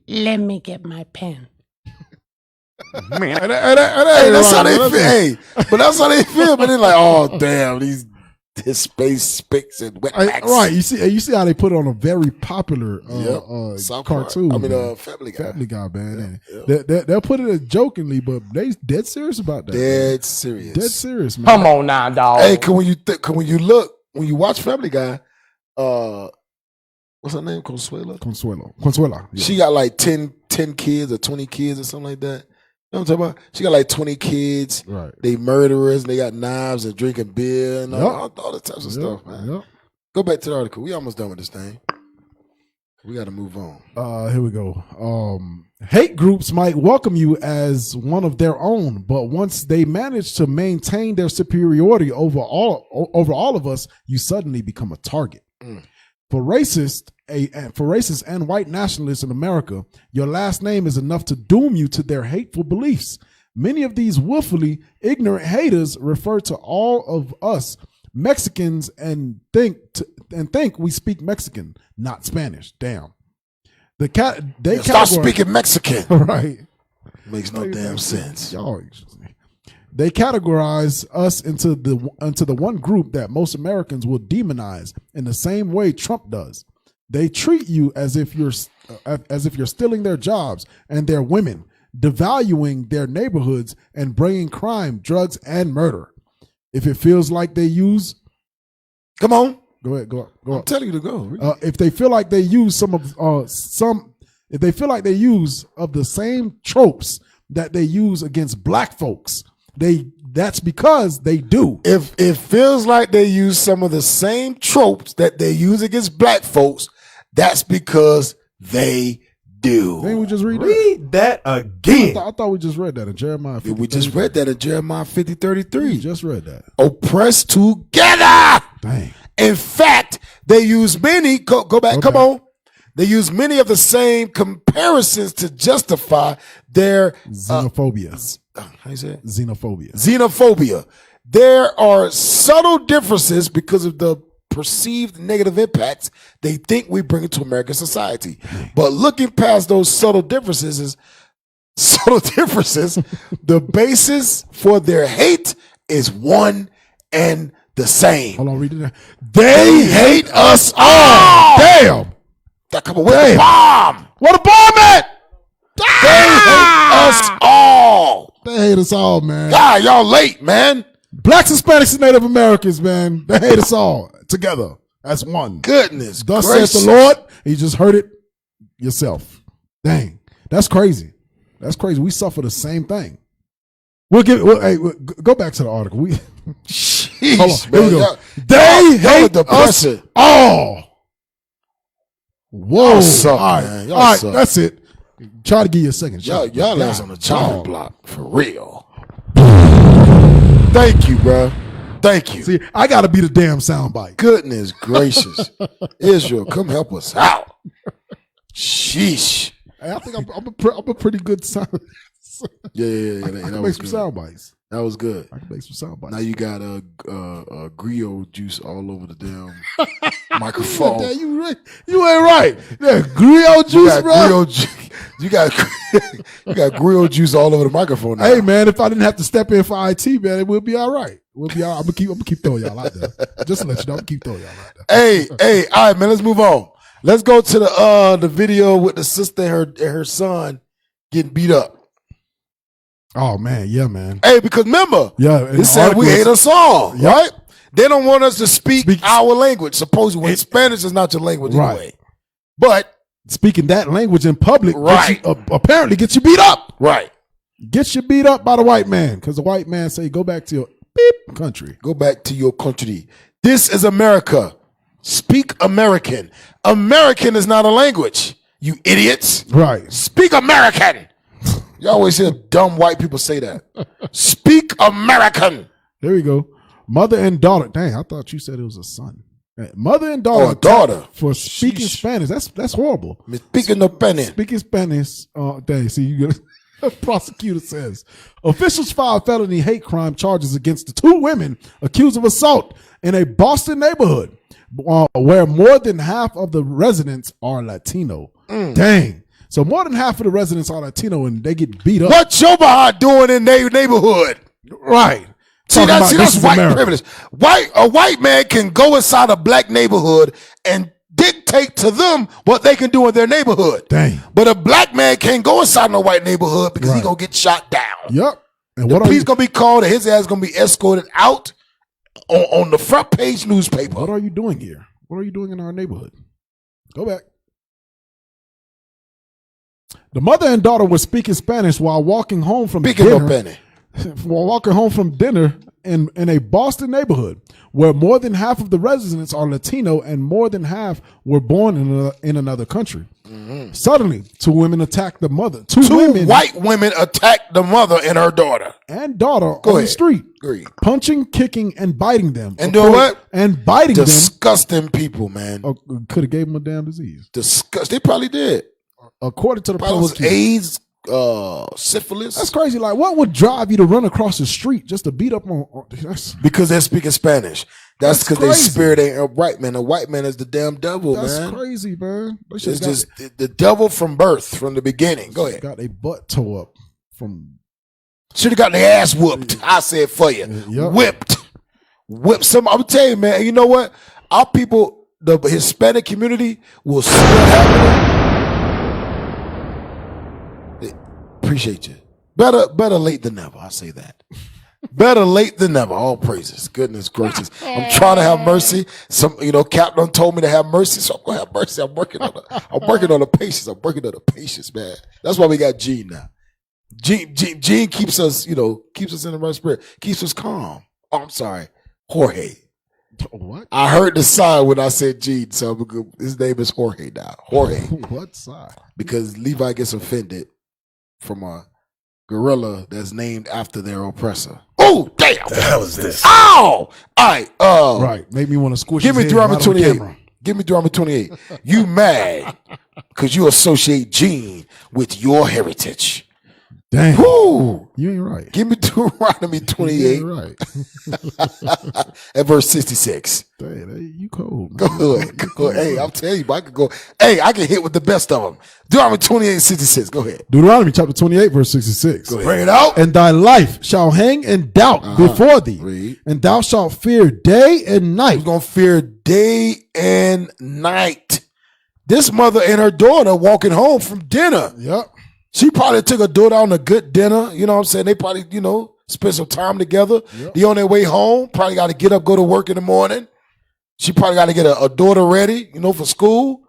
Let me get my pen. Man, Hey, that's how they feel. Hey, but that's how they feel. But they're like, oh damn, these space spicks and wetbacks. Right, you see how they put it on a very popular South cartoon. Park. man. Family Guy. Family Guy, man. Yeah. They'll put it jokingly, but they dead serious about that. Dead serious. Dead serious, man. Come on now, dog. Hey, when you watch Family Guy, what's her name? Consuela. Yeah. She got like 10 kids or 20 kids or something like that. You know what I'm talking about? She got like 20 kids. Right. They murderers. And they got knives and drinking beer and all the types of stuff, man. Yep. Go back to the article. We almost done with this thing. We got to move on. Here we go. Hate groups might welcome you as one of their own, but once they manage to maintain their superiority over all of us, you suddenly become a target. For racists and white nationalists in America, your last name is enough to doom you to their hateful beliefs. Many of these willfully ignorant haters refer to all of us Mexicans and think we speak Mexican, not Spanish. Damn. Stop speaking Mexican. Right. Makes no damn sense. They categorize us into the one group that most Americans will demonize in the same way Trump does. They treat you as if you're stealing their jobs and their women, devaluing their neighborhoods and bringing crime, drugs, and murder. If it feels like they use, come on, go ahead, go. I'm telling you to go. If they feel like they use if they feel like they use of the same tropes that they use against black folks, that's because they do. If it feels like they use some of the same tropes that they use against black folks, that's because they do. Didn't we just read that again? I thought we just read that in Jeremiah 50. We just read that in Jeremiah 50:33. We just read that. Oppressed together. Dang. In fact, they use many, go back, okay. Come on. They use many of the same comparisons to justify their xenophobia. How you say it? Xenophobia. There are subtle differences because of the perceived negative impacts they think we bring into American society. But looking past those subtle differences, the basis for their hate is one and the same. Hold on, read it. They hate us all. Damn. Come on, where's the bomb? Where the bomb at? They hate us all. They hate us all, man. God, y'all late, man. Blacks, Hispanics, and Native Americans, man. They hate us all together as one. Goodness Thus gracious. saith the Lord. You just heard it yourself. Dang. That's crazy. That's crazy. We suffer the same thing. We'll go back to the article. Jeez, hold on. Man, Here we go. They hate us all. Whoa. Suck, all right, man. all right, suck. that's it. Try to give you a second shot. Y'all ass on the chopping block for real. Thank you, bro. Thank you. See, I got to be the damn soundbite. Goodness gracious. Israel, come help us out. Sheesh. Hey, I think I'm a pretty good sound. Yeah. I can make some sound bites. That was good. I can make some sound bites. Now you got griot juice all over the damn microphone. Yeah, you ain't right. Yeah, griot juice, bro. You got griot juice all over the microphone now. Hey man, if I didn't have to step in for IT, man, it would be all right. We'll be all right. I'm gonna keep throwing y'all out there. Just to let you know, I'm gonna keep throwing y'all out there. Hey, all right, man. Let's move on. Let's go to the video with the sister and her son getting beat up. Oh man, yeah, man. Hey, because remember, they said we hate us all, right? They don't want us to speak our language. Supposedly, when Spanish is not your language anyway. But speaking that language in public, right, apparently gets you beat up. Right, gets you beat up by the white man because the white man say go back to beep country. Go back to your country. This is America. Speak American. American is not a language. You idiots. Right. Speak American. You always hear dumb white people say that. Speak American. There we go. Mother and daughter. Dang, I thought you said it was a son. Mother and daughter. Oh, a daughter. For speaking Spanish. That's horrible. Speaking of Spanish. Speaking Spanish. Dang, see, you get a prosecutor says officials filed felony hate crime charges against the 2 women accused of assault in a Boston neighborhood where more than half of the residents are Latino. Dang. So more than half of the residents are Latino and they get beat up. What your behind doing in their neighborhood? Right. See, that's white privilege. A white man can go inside a black neighborhood and dictate to them what they can do in their neighborhood. Dang. But a black man can't go inside no white neighborhood because he's going to get shot down. Yep. And the police going to be called and his ass going to be escorted out on the front page newspaper. What are you doing here? What are you doing in our neighborhood? Go back. The mother and daughter were speaking Spanish while walking home from dinner. While walking home from dinner in a Boston neighborhood where more than half of the residents are Latino and more than half were born in another country. Mm-hmm. Suddenly, 2 women attacked the mother. Two white women attacked the mother and her daughter. The street. Agreed. Punching, kicking, and biting them. And doing what? And biting them. Disgusting people, man. Could have gave them a damn disease. They probably did. According to the prosecutor. Was AIDS, syphilis. That's crazy. Like, what would drive you to run across the street just to beat up on? Because they're speaking Spanish. That's because their spirit ain't a white man. A white man is the damn devil, man. That's crazy, man. It's just the devil from birth, from the beginning. Go ahead. Got their butt tore up from. Should have got their ass whooped. I said for you. Yep. Whipped. Some. I'm telling you, man. You know what? Our people, the Hispanic community, will see what happening. Appreciate you. Better late than never. I say that. Better late than never. All praises. Goodness gracious. I'm trying to have mercy. Captain told me to have mercy, so I'm gonna have mercy. I'm working on the patience. I'm working on the patience, man. That's why we got Gene now. Gene keeps us, keeps us in the right spirit, keeps us calm. Oh, I'm sorry, Jorge. What? I heard the sign when I said Gene, so his name is Jorge now. Jorge. What sign? Because Levi gets offended from a gorilla that's named after their oppressor. Oh, damn! The hell is this? Ow! All right. Right. Made me want to squish. Give me Deuteronomy 28. Give me Deuteronomy 28. You mad because you associate Gene with your heritage. Damn. Woo. You ain't right. Give me Deuteronomy 28. You ain't right. At verse 66. Damn, you cold. Go ahead. Hey, I'm telling you, I could go. Hey, I can hit with the best of them. Deuteronomy 28, 66. Go ahead. Deuteronomy chapter 28, verse 66. Go ahead. Bring it out. And thy life shall hang in doubt before thee. Read. And thou shalt fear day and night. You're going to fear day and night. This mother and her daughter walking home from dinner. Yep. She probably took her daughter on a good dinner. You know what I'm saying? They probably, spent some time together. Yep. They on their way home. Probably got to get up, go to work in the morning. She probably got to get a daughter ready, for school.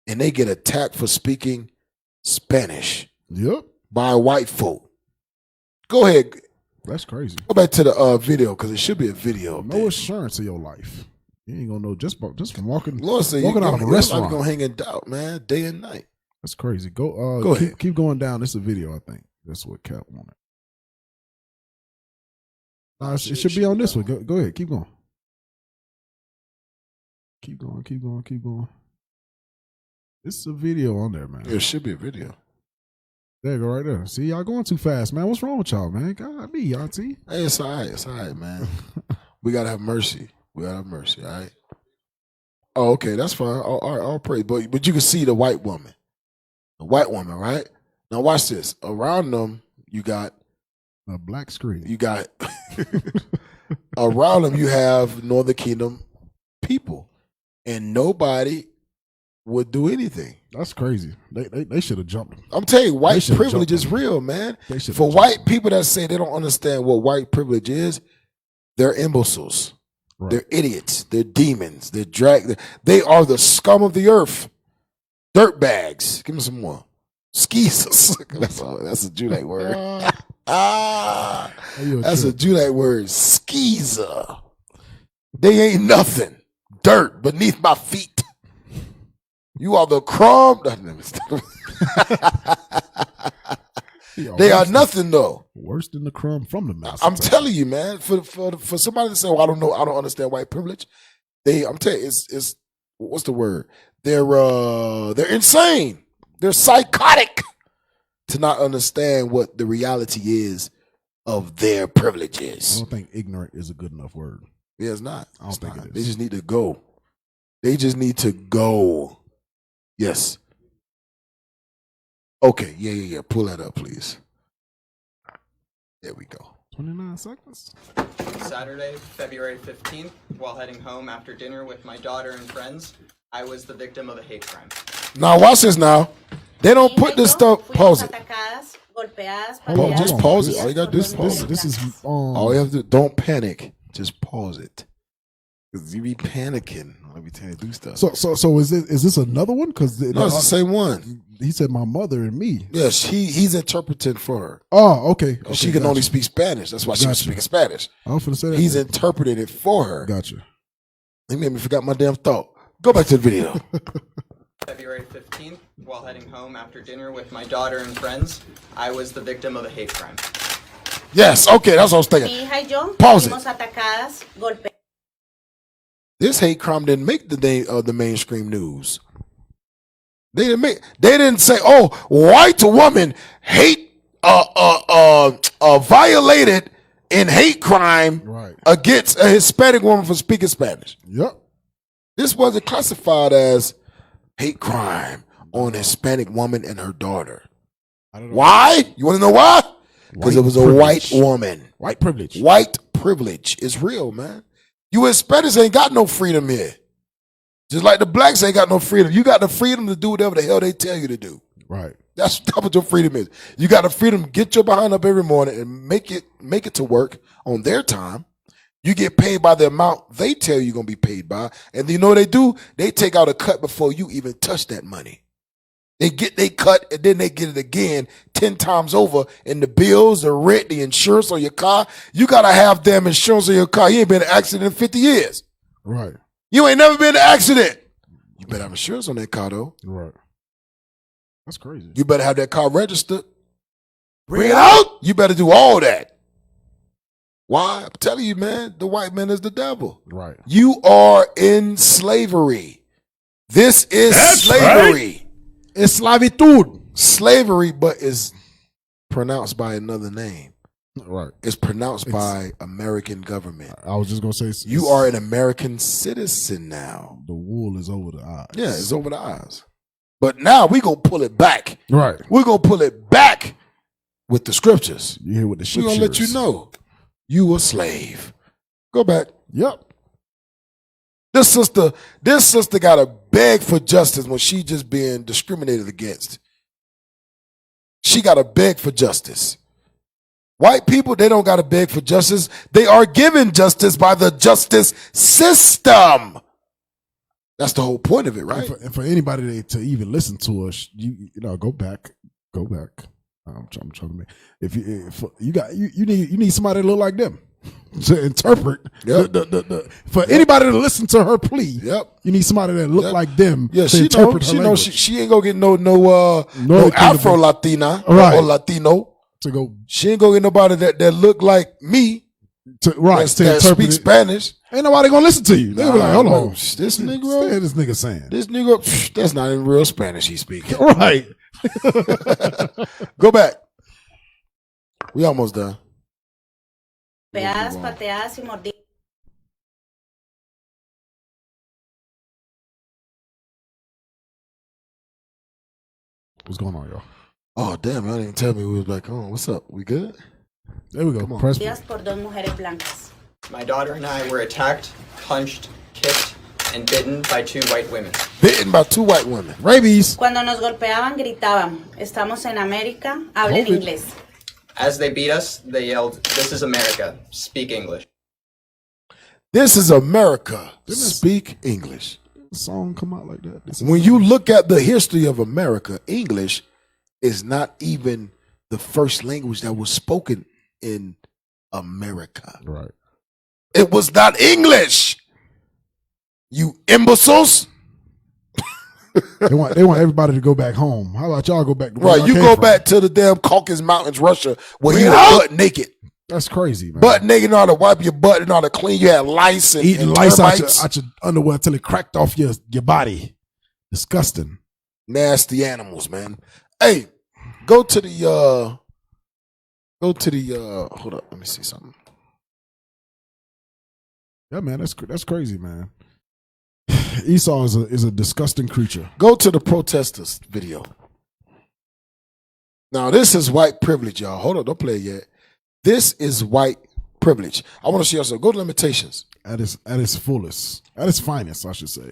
And they get attacked for speaking Spanish. Yep. By white folk. Go ahead. That's crazy. Go back to the video because it should be a video. No assurance of your life. You ain't going to know just from walking, Lord said walking out of a restaurant. You're going to hang in doubt, man, day and night. That's crazy. Go ahead. Keep going down. This is a video, I think. That's what Cap wanted. No, it should be on this one. Go ahead. Keep going. Keep going. This is a video on there, man. It should be a video. There you go, right there. See, y'all going too fast, man. What's wrong with y'all, man? God, me, y'all see? Hey, it's all right, man. We got to have mercy. All right? Oh, okay, that's fine. All right, I'll pray. But you can see the white woman. The white woman, right? Now watch this. Around them, you got a black screen. You got around them, you have Northern Kingdom people, and nobody would do anything. That's crazy. They should have jumped. I'm telling you, white privilege is real, man. For white people that say they don't understand what white privilege is, they're imbeciles. Right. They're idiots. They're demons. They are the scum of the earth. Dirt bags. Give me some more. Skeezers. That's a Judite word. That's a trip. Judite word. Skeezer. They ain't nothing. Dirt beneath my feet. You are the crumb. They are nothing though. Worse than the crumb from the mouse. I'm telling you, man. For somebody to say, "Well, I don't know, I don't understand white privilege," I'm telling you, it's what's the word? They're insane. They're psychotic to not understand what the reality is of their privileges. I don't think ignorant is a good enough word. Yeah, it's not. I don't think it is. They just need to go. They just need to go. Yes. Okay. Yeah. Pull that up, please. There we go. 29 seconds. Saturday, February 15th, while heading home after dinner with my daughter and friends, I was the victim of a hate crime. Now watch this now. They don't put this stuff. Pause it. Just pause it. All you gotta do is pause it. This is all you have to do. Don't panic. Just pause it. Cause you be panicking every time you do stuff. So is this another one? Because no, it's the same one. He said my mother and me. Yes, he's interpreting for her. Oh, okay. She can only speak Spanish. That's why she was speaking Spanish. I was gonna say that. He's interpreting it for her. Gotcha. He made me forgot my damn thought. Go back to the video. February 15th, while heading home after dinner with my daughter and friends, I was the victim of a hate crime. Yes, okay, that's what I was thinking. Pause it. This hate crime didn't make the mainstream news. They didn't say, "Oh, white woman violated in hate crime against a Hispanic woman for speaking Spanish." Yep. This wasn't classified as hate crime on a Hispanic woman and her daughter. I don't know. Why? You want to know why? Because it was a white woman. White privilege. White privilege is real, man. You Hispanics ain't got no freedom here. Just like the blacks ain't got no freedom. You got the freedom to do whatever the hell they tell you to do. Right. That's what your freedom is. You got the freedom to get your behind up every morning and make it to work on their time. You get paid by the amount they tell you going to be paid by. And you know what they do? They take out a cut before you even touch that money. They cut and then they get it again 10 times over in the bills, the rent, the insurance on your car. You got to have damn insurance on your car. You ain't been in an accident in 50 years. Right. You ain't never been in an accident. You better have insurance on that car though. Right. That's crazy. You better have that car registered. Bring it out. You better do all that. Why? I'm telling you, man, the white man is the devil. Right. You are in slavery. This is slavery. Right. It's slavitude. Slavery, but is pronounced by another name. Right. It's pronounced by American government. I was just going to say. You are an American citizen now. The wool is over the eyes. Yeah, it's over the eyes. But now we're going to pull it back. Right. We're going to pull it back with the scriptures. You hear what the We're going to let you know. You a slave. Go back. Yep. This sister got to beg for justice when she just being discriminated against. She got to beg for justice. White people, they don't got to beg for justice. They are given justice by the justice system. That's the whole point of it, right? And for anybody to even listen to us, you know, go back. I'm trying to make. If you need somebody to look like them to interpret. Yep. For anybody to listen to her plea, yep, you need somebody that look like them. Yeah, to interpret her language. She ain't gonna get no Afro Latina or Latino to go. She ain't gonna get nobody that look like me. That speak Spanish. Ain't nobody gonna listen to you. They'll be like, hold on, this nigga, this nigga saying this nigga, that's not in real Spanish he's speaking. Right. Go back. We almost done. Pateadas y mordidas. What's going on, y'all? Oh damn! Y'all didn't tell me we was back on. What's up? We good? There we go. Por dos mujeres blancas. My daughter and I were attacked, punched, kicked, and bitten by two white women. Bitten by two white women. Rabies. Cuando nos golpeaban, gritaban, "Estamos en América, hablen inglés." As they beat us, they yelled, "This is America, speak English." This is America, speak English. The song come out like that. When you look at the history of America, English is not even the first language that was spoken in America. Right. It was not English. You imbeciles. They want everybody to go back home. How about y'all go back to Right, you go back to the damn Caucasus Mountains, Russia, where you were butt naked. That's crazy, man. Butt naked, and all to wipe your butt and all to clean. You had lice and eating and lice termites. out your underwear until it cracked off your body. Disgusting. Nasty animals, man. Hey, go to the hold up, let me see something. Yeah, man, that's crazy, man. Esau is a disgusting creature. Go to the protesters video. Now, this is white privilege, y'all. Hold on, don't play it yet. This is white privilege. I want to see also. Go to Limitations. At its fullest. At its finest, I should say.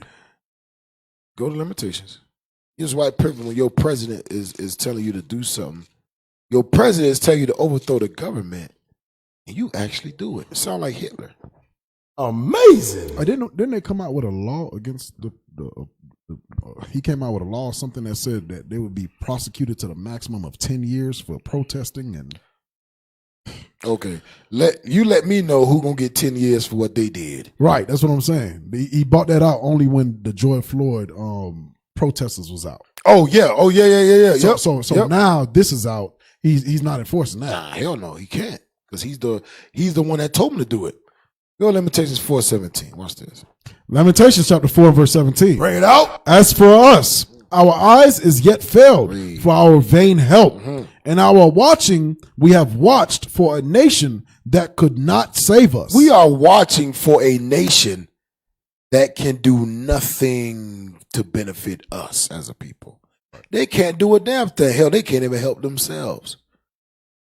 Go to Limitations. Here's white privilege when your president is telling you to do something. Your president is telling you to overthrow the government, and you actually do it. It sounds like Hitler. Amazing. Didn't they come out with a law against the he came out with a law, something that said that they would be prosecuted to the maximum of 10 years for protesting and. Okay, let me know who gonna get 10 years for what they did. Right, that's what I'm saying. He bought that out only when the George Floyd protesters was out. Oh yeah. So now this is out. He's not enforcing that. Nah, hell no, he can't because he's the one that told him to do it. Go to Lamentations 4:17. Watch this. Lamentations chapter 4 verse 17. Bring it out. As for us, our eyes is yet failed for our vain help. And our watching, we have watched for a nation that could not save us. We are watching for a nation that can do nothing to benefit us as a people. They can't do a damn thing. Hell, they can't even help themselves.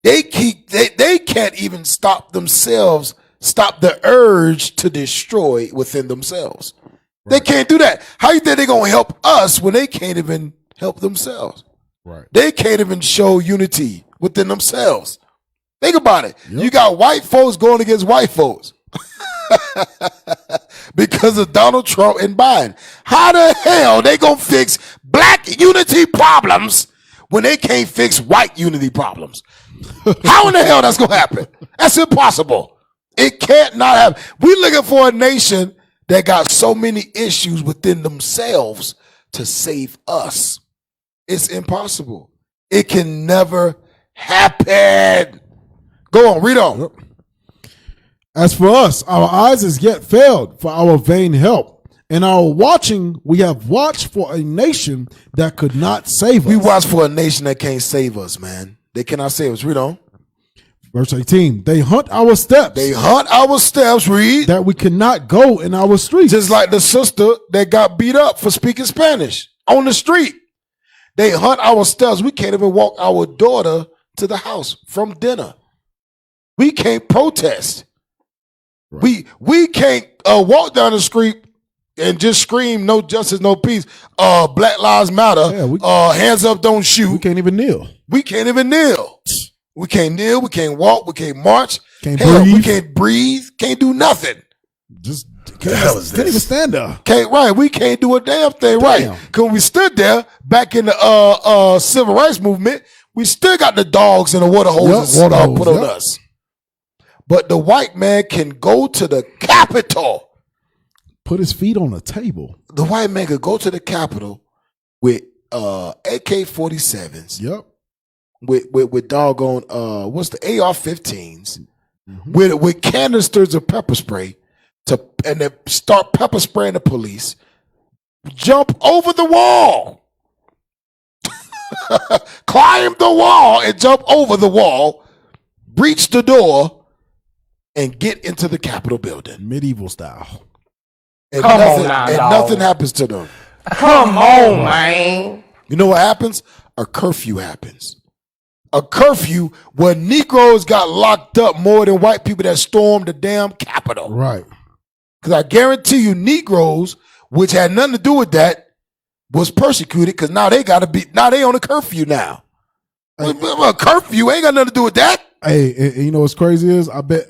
They can't even stop themselves, stop the urge to destroy within themselves. Right. They can't do that. How you think they're going to help us when they can't even help themselves? Right. They can't even show unity within themselves. Think about it. Yep. You got white folks going against white folks because of Donald Trump and Biden. How the hell they going to fix black unity problems when they can't fix white unity problems? How in the hell that's going to happen? That's impossible. It can't not happen. We're looking for a nation that got so many issues within themselves to save us. It's impossible. It can never happen. Go on, read on. As for us, our eyes is yet failed for our vain help. In our watching, we have watched for a nation that could not save us. We watch for a nation that can't save us, man. They cannot save us. Read on. Verse 18, they hunt our steps. They hunt our steps, read. That we cannot go in our streets. Just like the sister that got beat up for speaking Spanish on the street. They hunt our steps. We can't even walk our daughter to the house from dinner. We can't protest. Right. We can't walk down the street and just scream no justice, no peace. Black Lives Matter. Yeah, hands up, don't shoot. We can't even kneel. We can't even kneel. We can't kneel. We can't walk. We can't march. Can't breathe. We can't breathe. Can't do nothing. Just can't even stand there. We can't do a damn thing. Damn. Right. Because we stood there back in the civil rights movement, we still got the dogs and the water hoses put on us. But the white man can go to the Capitol. Put his feet on a table. The white man could go to the Capitol with AK-47s. Yep. With doggone what's the AR-15s with canisters of pepper spray and then start pepper spraying the police, jump over the wall, climb the wall and jump over the wall, breach the door, and get into the Capitol building. Medieval style. And nothing happens to them. Come on, man. You know what happens? A curfew happens. A curfew where Negroes got locked up more than white people that stormed the damn Capitol. Right. Because I guarantee you Negroes, which had nothing to do with that, was persecuted because now they on a curfew now. A curfew ain't got nothing to do with that. Hey, you know what's crazy is I bet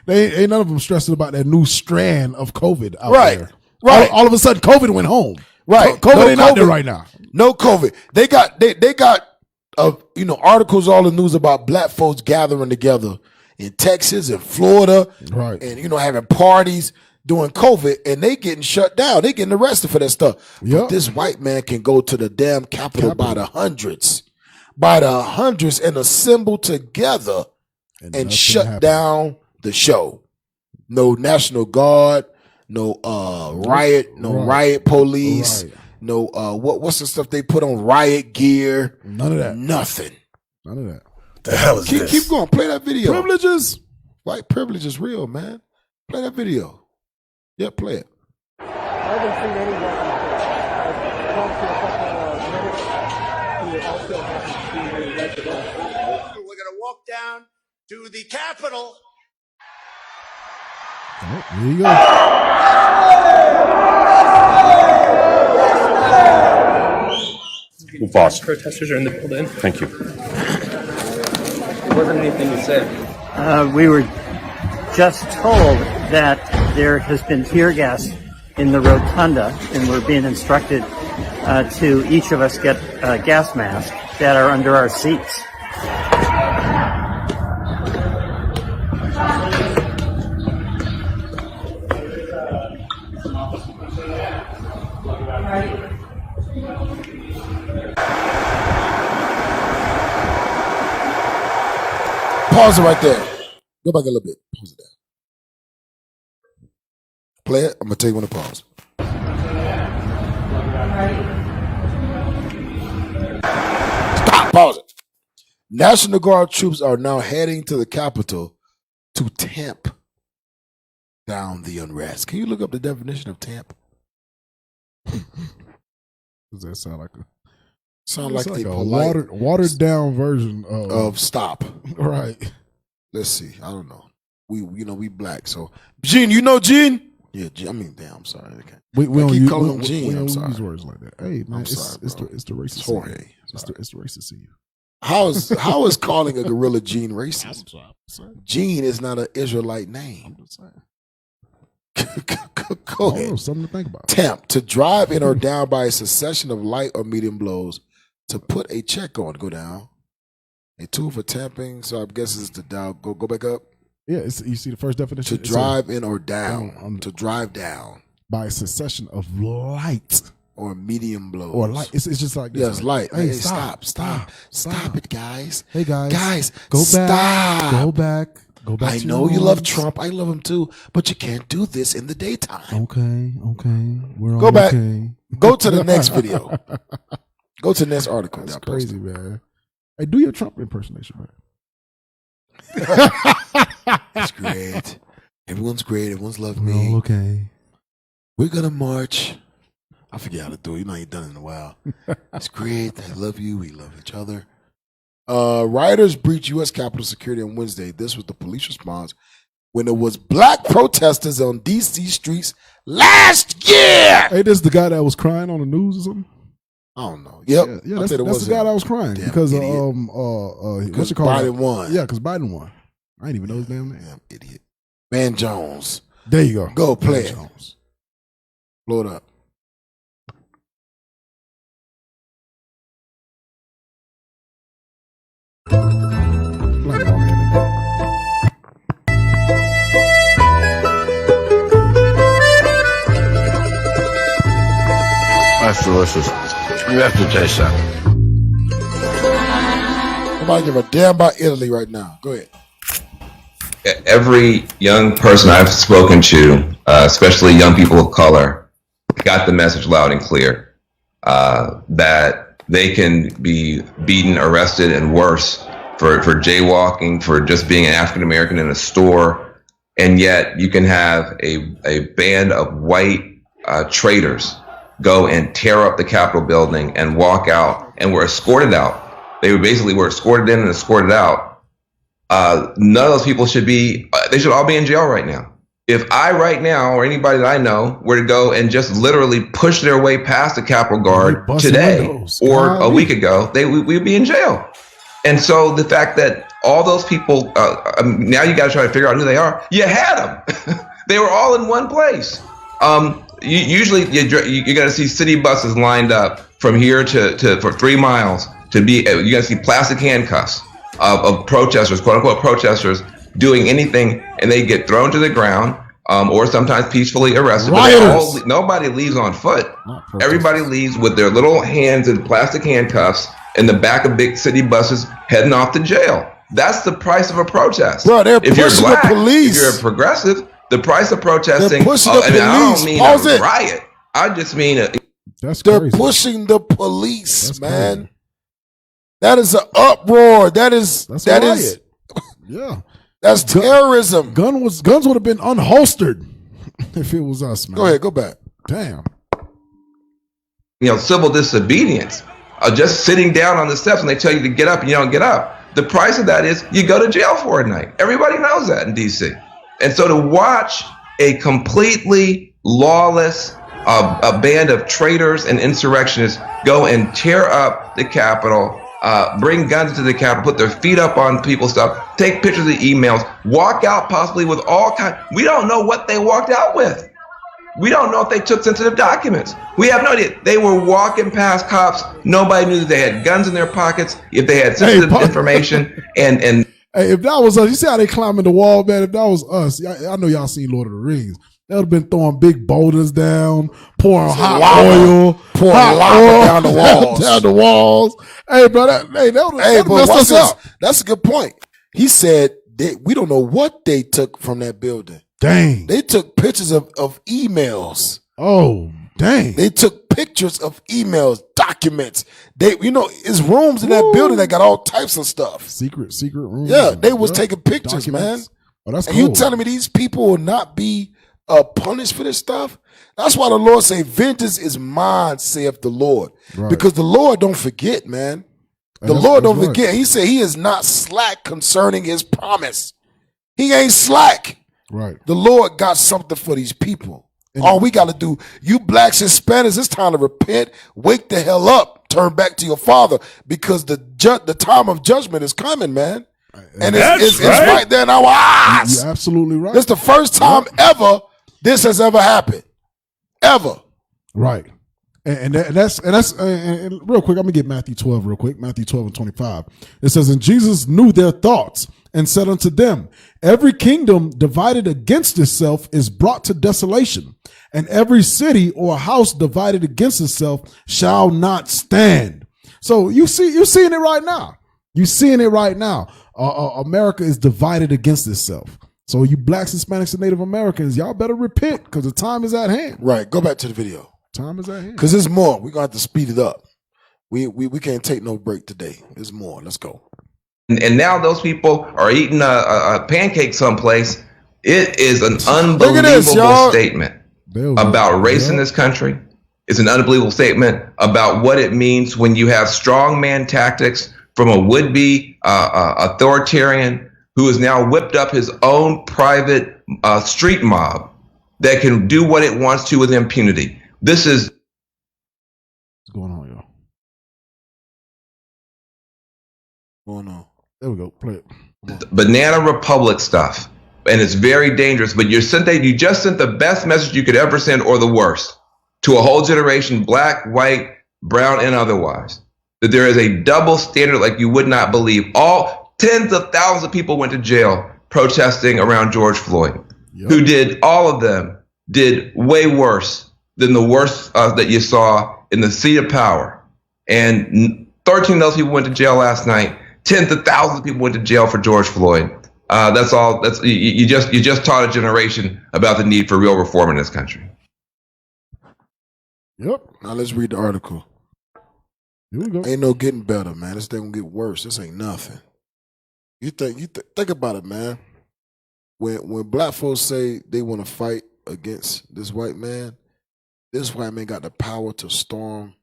they ain't none of them stressing about that new strand of COVID out there. Right. All of a sudden COVID went home. Right. COVID ain't out there right now. No COVID. They got of articles, all the news about black folks gathering together in Texas and Florida, right? And having parties during COVID, and they getting shut down. They getting arrested for that stuff. Yep. But this white man can go to the damn Capitol by the hundreds, and assemble together and shut down the show. No National Guard, no riot police. Right. No, what's the stuff they put on riot gear? None of that. Nothing. None of that. The hell is this? Keep going. Play that video. Privileges. White privilege is real, man. Play that video. Yeah, play it. I haven't seen anyone talk to a couple of minutes. We're going to walk down to the Capitol. Oh, here you go. Protesters are in the building. Thank you. There wasn't anything to say. We were just told that there has been tear gas in the rotunda, and we're being instructed to each of us get gas masks that are under our seats. Pause it right there. Go back a little bit. Pause it there. Play it. I'm going to tell you when to pause. Stop. Pause it. National Guard troops are now heading to the Capitol to tamp down the unrest. Can you look up the definition of tamp? Does that sound like a... Sound like a watered down version of stop. Right. Let's see. I don't know. We black. So Gene, Gene? Yeah, Gene. I mean, damn. I'm sorry. We don't keep use, calling him we Gene. I'm sorry. Use words like that. Hey man, it's the racist. Jorge. It's the racist in you. How is calling a gorilla Gene racist? Gene is not an Israelite name. I'm just saying. Go ahead. Something to think about. Tamp, to drive in or down by a succession of light or medium blows. To put a check on, go down. A tool for tamping. So I guess it's to down. Go back up. Yeah, you see the first definition. To drive in or down. To drive down by a succession of light or medium blows. Or light. It's just like this. Yeah, it's light. Hey, stop it, guys. Hey guys, go back. Go back. I know you love Trump. I love him too, but you can't do this in the daytime. Okay. We're go all back. Okay. Go to the next video. Go to the next article. That's crazy, man. Hey, do your Trump impersonation, man. It's great. Everyone's great. Everyone's loved We're me. all okay. We're gonna march. I forget how to do it. I ain't done it in a while. It's great. I love you. We love each other. Rioters breached U.S. Capitol security on Wednesday. This was the police response when it was black protesters on D.C. streets last year. Hey, this is the guy that was crying on the news or something? I don't know. Yep. Yeah, that's the guy that was crying because Biden won. Yeah, because Biden won. I didn't even know his damn name. Damn idiot. Van Jones. There you go. Go play Van it. Jones. Blow it up. That's delicious. You have to taste that. Nobody give a damn about Italy right now. Go ahead. Every young person I've spoken to, especially young people of color, got the message loud and clear that they can be beaten, arrested, and worse for jaywalking, for just being an African American in a store, and yet you can have a band of white traitors go and tear up the Capitol building and walk out, and were escorted out. They were escorted in and escorted out. None of those people should be, they should all be in jail right now. If I right now, or anybody that I know, were to go and just literally push their way past the Capitol Guard today or a week ago, we'd be in jail. And so the fact that all those people, now you got to try to figure out who they are. You had them. They were all in one place. Usually you got to see city buses lined up from here for 3 miles to be, you're going to see plastic handcuffs of protesters, quote unquote protesters, doing anything, and they get thrown to the ground or sometimes peacefully arrested. But nobody leaves on foot. Everybody leaves with their little hands in plastic handcuffs in the back of big city buses heading off to jail. That's the price of a protest. Bro, they're if you're pushing black, the police. if you're a progressive, the price of protesting. They're pushing the police. I don't mean Pause a it. riot. I just mean they're pushing the police, man. That is an uproar. That is yeah. That's terrorism. Guns would have been unholstered if it was us, man. Go ahead, go back. Damn. Civil disobedience. Just sitting down on the steps and they tell you to get up and you don't get up. The price of that is you go to jail for a night. Everybody knows that in DC. And so to watch a completely lawless a band of traitors and insurrectionists go and tear up the Capitol, bring guns to the Capitol, put their feet up on people's stuff, take pictures of the emails, walk out possibly with all kinds. We don't know what they walked out with. We don't know if they took sensitive documents. We have no idea. They were walking past cops. Nobody knew that they had guns in their pockets, if they had sensitive information. And hey, if that was us, you see how they climbing the wall, man? If that was us, I know y'all seen Lord of the Rings. They would have been throwing big boulders down, pouring hot oil, pouring lava down the walls. down the walls. Hey, bro, that but messed us up. That's a good point. He said we don't know what they took from that building. Dang. They took pictures of emails. Oh, dang. They took pictures of emails, documents. It's rooms in that building that got all types of stuff. Secret rooms. Yeah, they was taking pictures, documents. man. Oh, that's and cool. you telling me these people will not be punished for this stuff? That's why the Lord say, vengeance is mine, saith the Lord. Right. Because the Lord don't forget, man. The Lord don't forget. He said he is not slack concerning his promise. He ain't slack. Right. The Lord got something for these people. And all we got to do, you blacks and Hispanics, it's time to repent, wake the hell up, turn back to your Father, because the time of judgment is coming, man. And it's right there in our eyes. You're absolutely right. It's the first time ever this has ever happened. Ever. Right. And that's real quick, I'm gonna get Matthew 12 real quick. Matthew 12 and 25. It says, and Jesus knew their thoughts and said unto them, every kingdom divided against itself is brought to desolation, and every city or house divided against itself shall not stand. So you're seeing it right now. You're seeing it right now. America is divided against itself. So you blacks, Hispanics, and Native Americans, y'all better repent because the time is at hand. Right. Go back to the video. Time is at hand. Because there's more. We're going to have to speed it up. We can't take no break today. There's more. Let's go. And now those people are eating a pancake someplace. It is an unbelievable statement about race in this country. It's an unbelievable statement about what it means when you have strongman tactics from a would-be authoritarian who has now whipped up his own private street mob that can do what it wants to with impunity. This is what's going on, y'all. Going on. There we go. Play it. Banana Republic stuff, and it's very dangerous. But you just sent the best message you could ever send, or the worst, to a whole generation, black, white, brown, and otherwise. That there is a double standard like you would not believe. All tens of thousands of people went to jail protesting around George Floyd, who all of them did way worse than the worst that you saw in the seat of power. And 13 of those people went to jail last night. Tens of thousands of people went to jail for George Floyd. That's all. You just taught a generation about the need for real reform in this country. Yep. Now let's read the article. Here we go. Ain't no getting better, man. This thing gonna get worse. This ain't nothing. You think about it, man. When black folks say they want to fight against this white man got the power to storm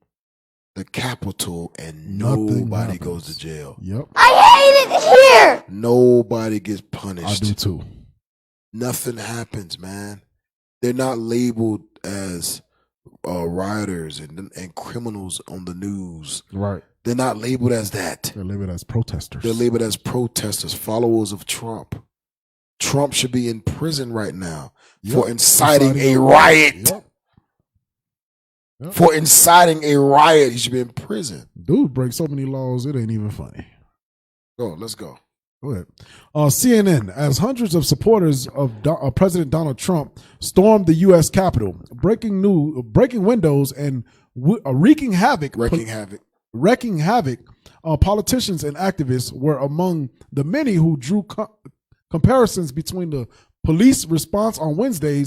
the Capitol and nobody goes to jail. Yep. I hate it here. Nobody gets punished. I do too. Nothing happens, man. They're not labeled as rioters and criminals on the news. Right. They're not labeled as that. They're labeled as protesters. They're labeled as protesters, followers of Trump. Trump should be in prison right now for inciting a riot. Yep. for inciting a riot. He should be in prison. Dude breaks so many laws, it ain't even funny. Go, let's go. Go ahead. CNN, as hundreds of supporters of President Donald Trump stormed the U.S. Capitol, breaking windows and wreaking havoc. Politicians and activists were among the many who drew comparisons between the police response on Wednesday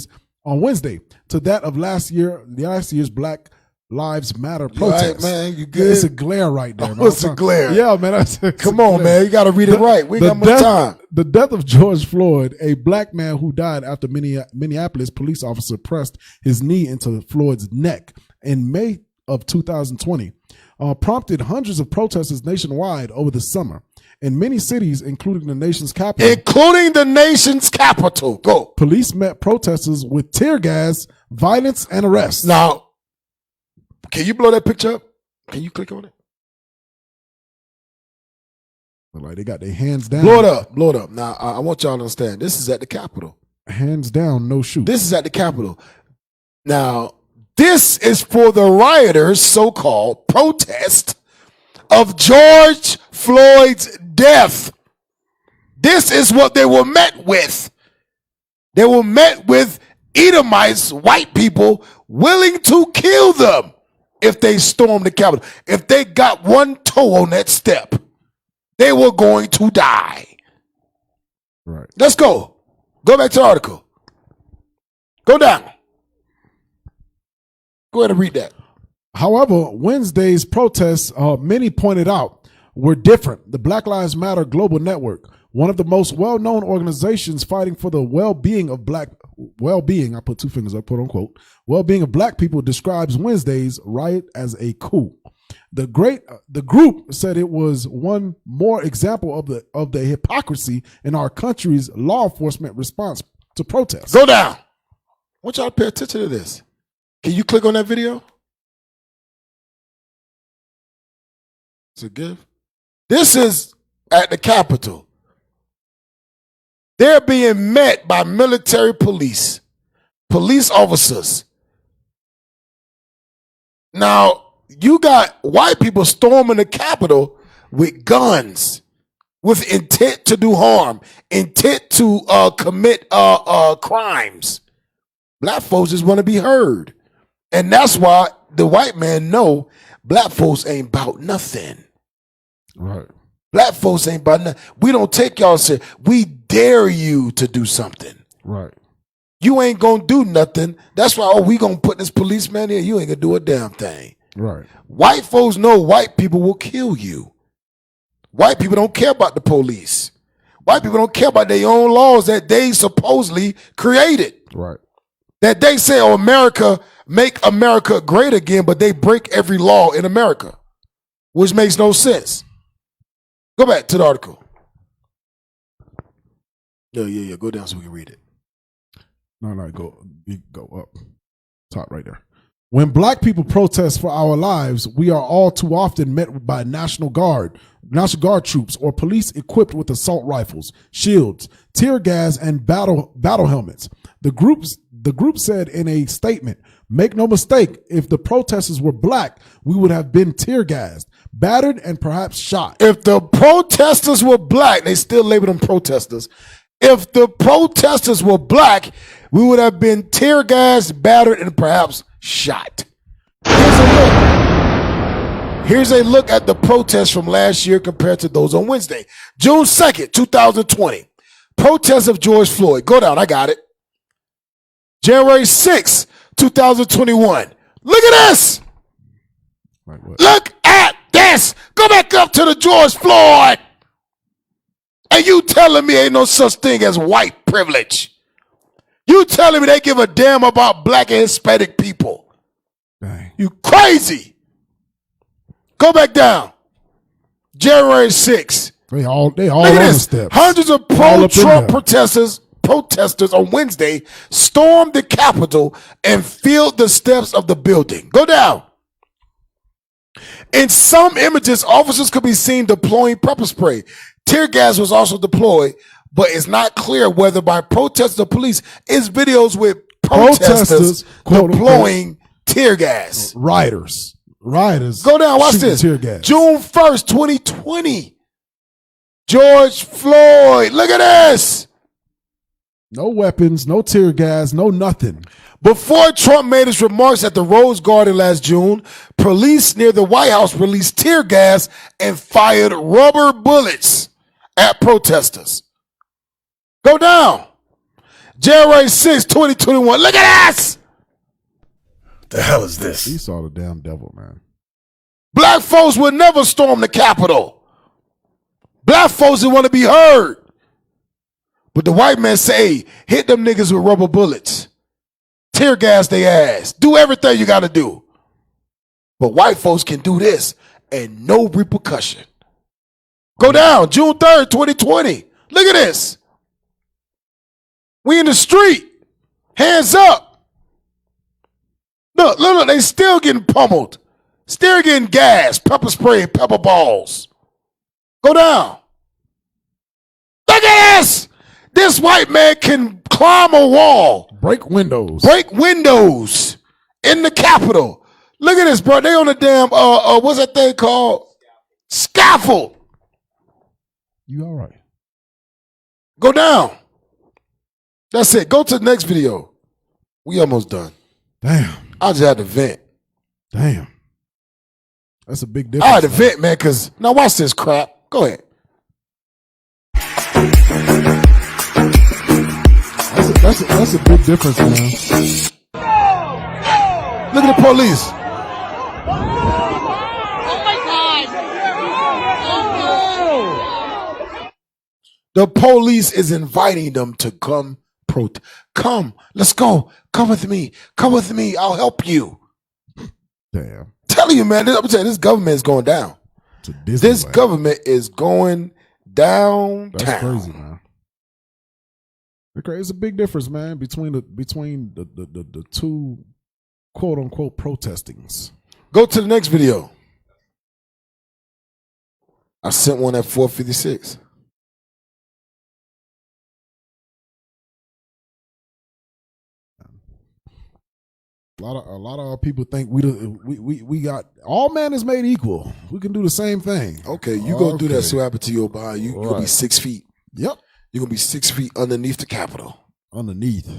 to that of last year's Black Lives Matter protest. Right, man, you good? It's a glare right there. Oh, it's a glare. Yeah, man. Come on, man. You got to read it right. We ain't got much time. The death of George Floyd, a black man who died after Minneapolis police officer pressed his knee into Floyd's neck in May of 2020, prompted hundreds of protesters nationwide over the summer. In many cities, including the nation's capital. Go. Police met protesters with tear gas, violence, and arrests. Now, can you blow that picture up? Can you click on it? Like they got their hands down. Blow it up. Now, I want y'all to understand. This is at the Capitol. Hands down, no shoot. This is at the Capitol. Now, this is for the rioters' so-called protest of George Floyd's death. This is what they were met with. They were met with Edomites, white people, willing to kill them if they stormed the Capitol. If they got one toe on that step, they were going to die. Right. Let's go. Go back to the article. Go down. Go ahead and read that. However, Wednesday's protests, many pointed out, were different. The Black Lives Matter Global Network, one of the most well-known organizations fighting for the well-being of I put two fingers up, quote unquote, well-being of black people, describes Wednesday's riot as a coup. The group said it was one more example of the hypocrisy in our country's law enforcement response to protests. Go down. I want y'all to pay attention to this. Can you click on that video? Is it good? This is at the Capitol. They're being met by military police officers. Now, you got white people storming the Capitol with guns, with intent to do harm, intent to commit crimes. Black folks just want to be heard. And that's why the white man know black folks ain't about nothing. Right. Black folks ain't about nothing. We don't take y'all serious. We dare you to do something. Right. You ain't gonna do nothing. That's why, we gonna put this policeman here. You ain't gonna do a damn thing. Right. White folks know white people will kill you. White people don't care about the police. White people don't care about their own laws that they supposedly created. Right. That they say, America, make America great again, but they break every law in America, which makes no sense. Go back to the article. Yeah. Go down so we can read it. No, go up. Top right there. When black people protest for our lives, we are all too often met by National Guard troops or police equipped with assault rifles, shields, tear gas, and battle helmets. The group said in a statement, "Make no mistake, if the protesters were black, we would have been tear gassed, battered, and perhaps shot." If the protesters were black, they still label them protesters. If the protesters were black, we would have been tear gassed, battered, and perhaps shot. Here's a look at the protests from last year compared to those on Wednesday. June 2nd, 2020. Protests of George Floyd. Go down, I got it. January 6th, 2021. Look at this. Look at this. Go back up to the George Floyd. And you telling me ain't no such thing as white privilege. You telling me they give a damn about black and Hispanic people. Dang. You crazy. Go back down. January 6th. They all on the steps. Hundreds of pro-Trump protesters on Wednesday stormed the Capitol and filled the steps of the building. Go down. In some images, officers could be seen deploying pepper spray. Tear gas was also deployed, but it's not clear whether by protesters or police. It's videos with protesters deploying tear gas. Rioters. Go down, watch shooting this. Tear gas. June 1st, 2020. George Floyd. Look at this. No weapons, no tear gas, no nothing. Before Trump made his remarks at the Rose Garden last June, police near the White House released tear gas and fired rubber bullets at protesters. Go down. January 6, 2021. Look at this. The hell is this? He saw the damn devil, man. Black folks would never storm the Capitol. Black folks that want to be heard. But the white man say, hey, hit them niggas with rubber bullets. Tear gas they ass. Do everything you got to do. But white folks can do this and no repercussion. Go down, June 3rd, 2020. Look at this. We in the street. Hands up. Look, they still getting pummeled. Still getting gas, pepper spray, pepper balls. Go down. Look at this. This white man can climb a wall. Break windows. Break windows in the Capitol. Look at this, bro. They on the damn, what's that thing called? Scaffold. You all right? Go down. That's it. Go to the next video. We almost done. Damn. I just had to vent. Damn. That's a big difference. I had to vent, man, because now watch this crap. Go ahead. That's a big difference, man. Look at the police. The police is inviting them to come. Come, let's go. Come with me. Come with me. I'll help you. Damn. Telling you, man. I'm telling you, this government is going down. This government is going down. That's crazy, man. It's a big difference, man, between the two quote unquote protestings. Go to the next video. I sent one at 4:56. A lot of people think we got all man is made equal. We can do the same thing. Okay, you go do that. So happen to your body. You gonna be 6 feet. Yep. You're gonna be 6 feet underneath the Capitol. Underneath.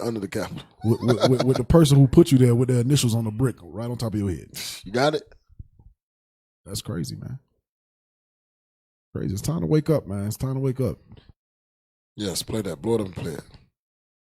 Under the Capitol. with the person who put you there with their initials on the brick right on top of your head. You got it? That's crazy, man. Crazy. It's time to wake up, man. It's time to wake up. Yes, play that. Blow it up and play it.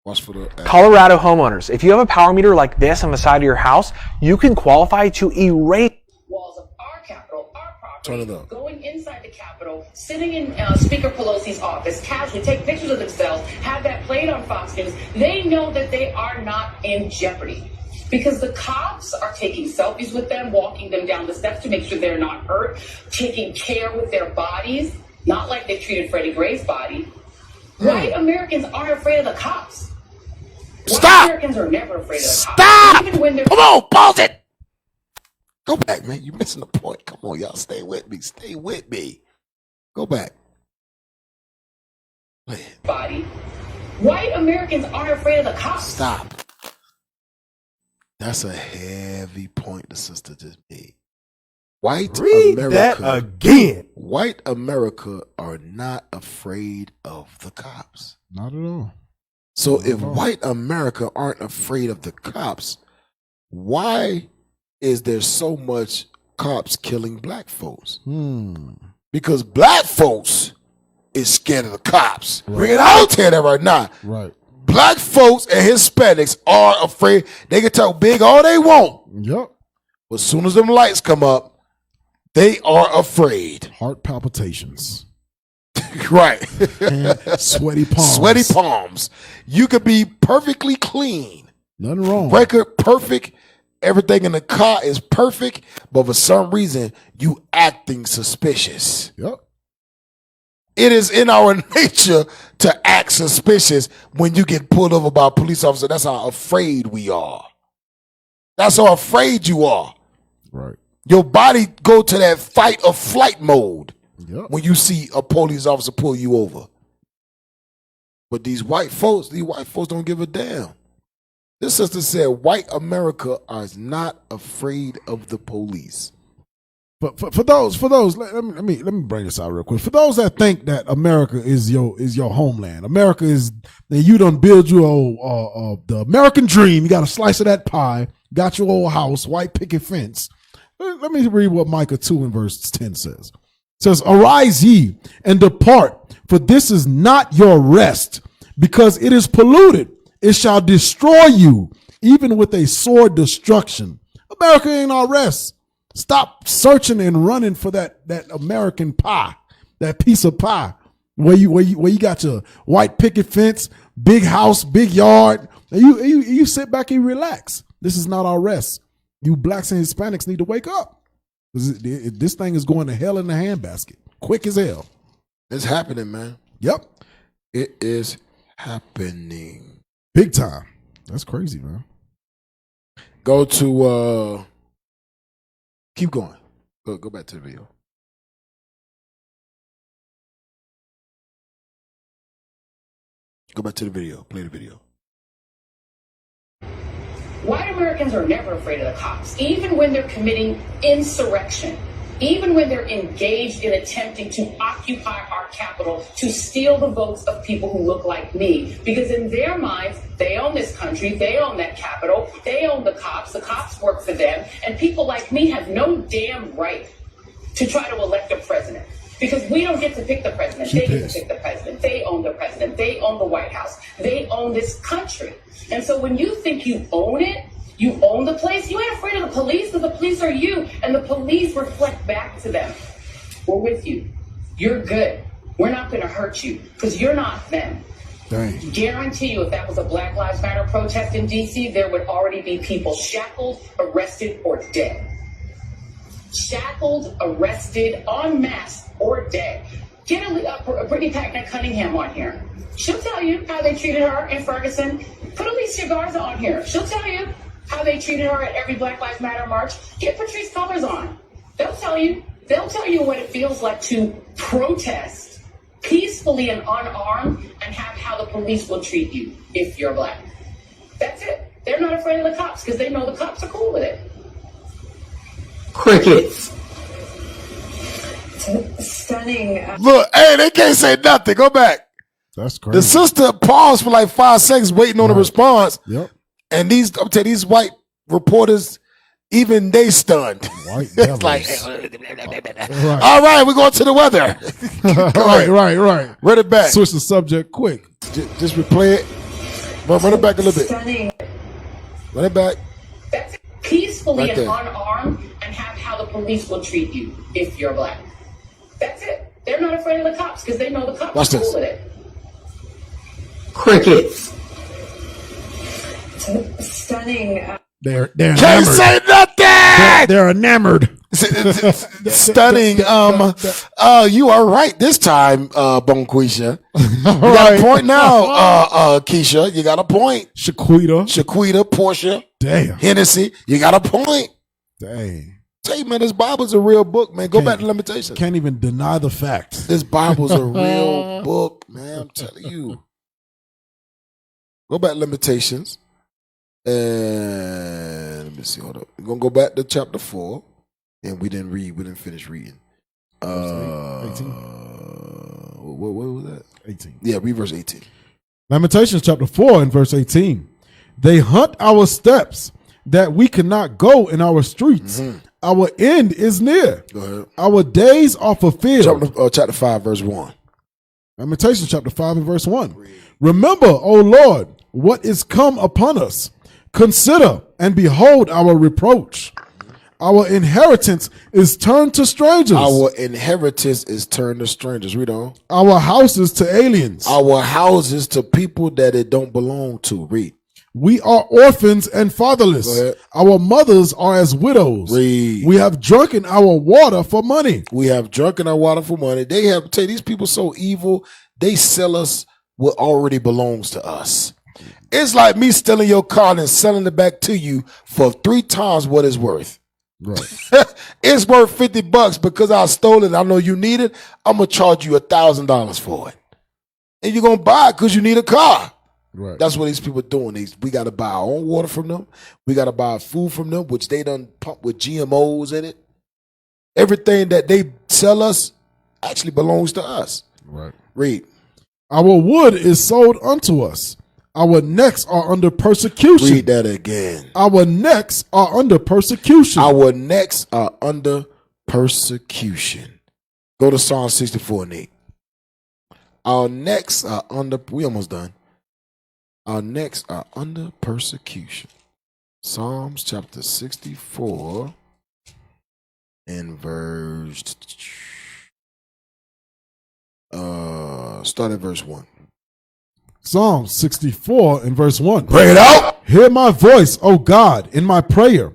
Watch for the Colorado homeowners, if you have a power meter like this on the side of your house, you can qualify to erase walls of our Capitol, our property. Turn it up. Going inside the Capitol, sitting in Speaker Pelosi's office, casually take pictures of themselves, have that played on Fox News. They know that they are not in jeopardy because the cops are taking selfies with them, walking them down the steps to make sure they're not hurt, taking care with their bodies, not like they treated Freddie Gray's body. White Americans aren't afraid of the cops. Stop! Americans are never afraid of the cops. Stop! Even when they're Come on, pause it. Go back, man. You're missing the point. Come on, y'all. Stay with me. Stay with me. Go back. body. White Americans aren't afraid of the cops. Stop. That's a heavy point the sister just made. White Read America that again. White America are not afraid of the cops. Not at all. So if white America aren't afraid of the cops, why is there so much cops killing black folks? Because black folks is scared of the cops. Bring it out. I'll tell you that right now. Right. Black folks and Hispanics are afraid. They can talk big all they want. Yep. But as soon as them lights come up, they are afraid. Heart palpitations. Right. And sweaty palms. Sweaty palms. You could be perfectly clean. Nothing wrong. Record perfect. Everything in the car is perfect. But for some reason, you acting suspicious. Yep. It is in our nature to act suspicious when you get pulled over by a police officer. That's how afraid we are. That's how afraid you are. Right. Your body go to that fight or flight mode when you see a police officer pull you over. But these white folks don't give a damn. This sister said, white America is not afraid of the police. But for those, let me bring this out real quick. For those that think that America is your homeland, America is that you done build your the American dream. You got a slice of that pie, got your old house, white picket fence. Let me read what Micah 2 and verse 10 says. It says, "Arise ye and depart, for this is not your rest, because it is polluted. It shall destroy you, even with a sword destruction." America ain't our rest. Stop searching and running for that American pie, that piece of pie where you got your white picket fence, big house, big yard, and you sit back and relax. This is not our rest. You blacks and Hispanics need to wake up. This thing is going to hell in the handbasket, quick as hell. It's happening, man. Yep, it is happening, big time. That's crazy, man. Go to. Keep going. Go back to the video. Go back to the video. Play the video. White Americans are never afraid of the cops, even when they're committing insurrection, even when they're engaged in attempting to occupy our capital, to steal the votes of people who look like me. Because in their minds, they own this country, they own that capital, they own the cops work for them, and people like me have no damn right to try to elect a president. Because we don't get to pick the president. They get to pick the president. They own the president. They own the White House. They own this country. And so when you think you own it, you own the place, you ain't afraid of the police, because the police are you, and the police reflect back to them. We're with you. You're good. We're not going to hurt you, because you're not them. Dang. Guarantee you, if that was a Black Lives Matter protest in D.C., there would already be people shackled, arrested, or dead. Shackled, arrested, en masse, or dead. Get a Brittany Packnett Cunningham on here. She'll tell you how they treated her in Ferguson. Put Alicia Garza on here. She'll tell you how they treated her at every Black Lives Matter march. Get Patrice Cullors on. They'll tell you what it feels like to protest peacefully and unarmed and have how the police will treat you if you're black. That's it. They're not afraid of the cops because they know the cops are cool with it. Crickets. Stunning. Look, hey, they can't say nothing. Go back. That's crazy. The sister paused for like 5 seconds waiting on a response. Yep. And I'm telling you, these white reporters, even they stunned. White It's like, Right. all right, we're going to the weather. right. Run it back. Switch the subject quick. Just replay it. Run it back a little bit. Stunning. Run it back. That's it. Peacefully Right and there. unarmed and have how the police will treat you if you're black. That's it. They're not afraid of the cops because they know the cops Watch are cool this. with it. Crickets. Stunning. They're Can't enamored. say nothing. They're enamored. Stunning. You are right this time, Bonquisha. You got a point now, Keisha. You got a point. Shaquita, Portia. Damn. Hennessy. You got a point. Dang. Tell you, man, this Bible's a real book, man. Go back to Limitations. Can't even deny the fact. This Bible's a real book, man. I'm telling you. Go back to Limitations. And let me see. Hold up. We're going to go back to chapter 4. And we didn't finish reading. 18. What was that? 18. Yeah, read verse 18. Lamentations chapter 4 and verse 18. They hunt our steps that we cannot go in our streets. Our end is near. Go ahead. Our days are fulfilled. Chapter 5, verse 1. Lamentations chapter 5 and verse 1. Remember, O Lord, what is come upon us. Consider and behold our reproach. Our inheritance is turned to strangers. Our inheritance is turned to strangers. Read on. Our houses to aliens. Our houses to people that it don't belong to. Read. We are orphans and fatherless. Go ahead. Our mothers are as widows. Read. We have drunken our water for money. We have drunken our water for money. They have, tell you, these people so evil, they sell us what already belongs to us. It's like me stealing your car and selling it back to you for 3 times what it's worth. Right. It's worth $50 because I stole it. I know you need it. I'm going to charge you $1,000 for it. And you're going to buy it because you need a car. Right. That's what these people are doing. We got to buy our own water from them. We got to buy food from them, which they done pump with GMOs in it. Everything that they sell us actually belongs to us. Right. Read. Our wood is sold unto us. Our necks are under persecution. Read that again. Our necks are under persecution. Our necks are under persecution. Go to Psalm 64 and 8. Our necks are under, we almost done. Our necks are under persecution. Psalms chapter 64 and verse, start at verse 1. Psalm 64 and verse 1. Bring it out. Hear my voice, O God, in my prayer.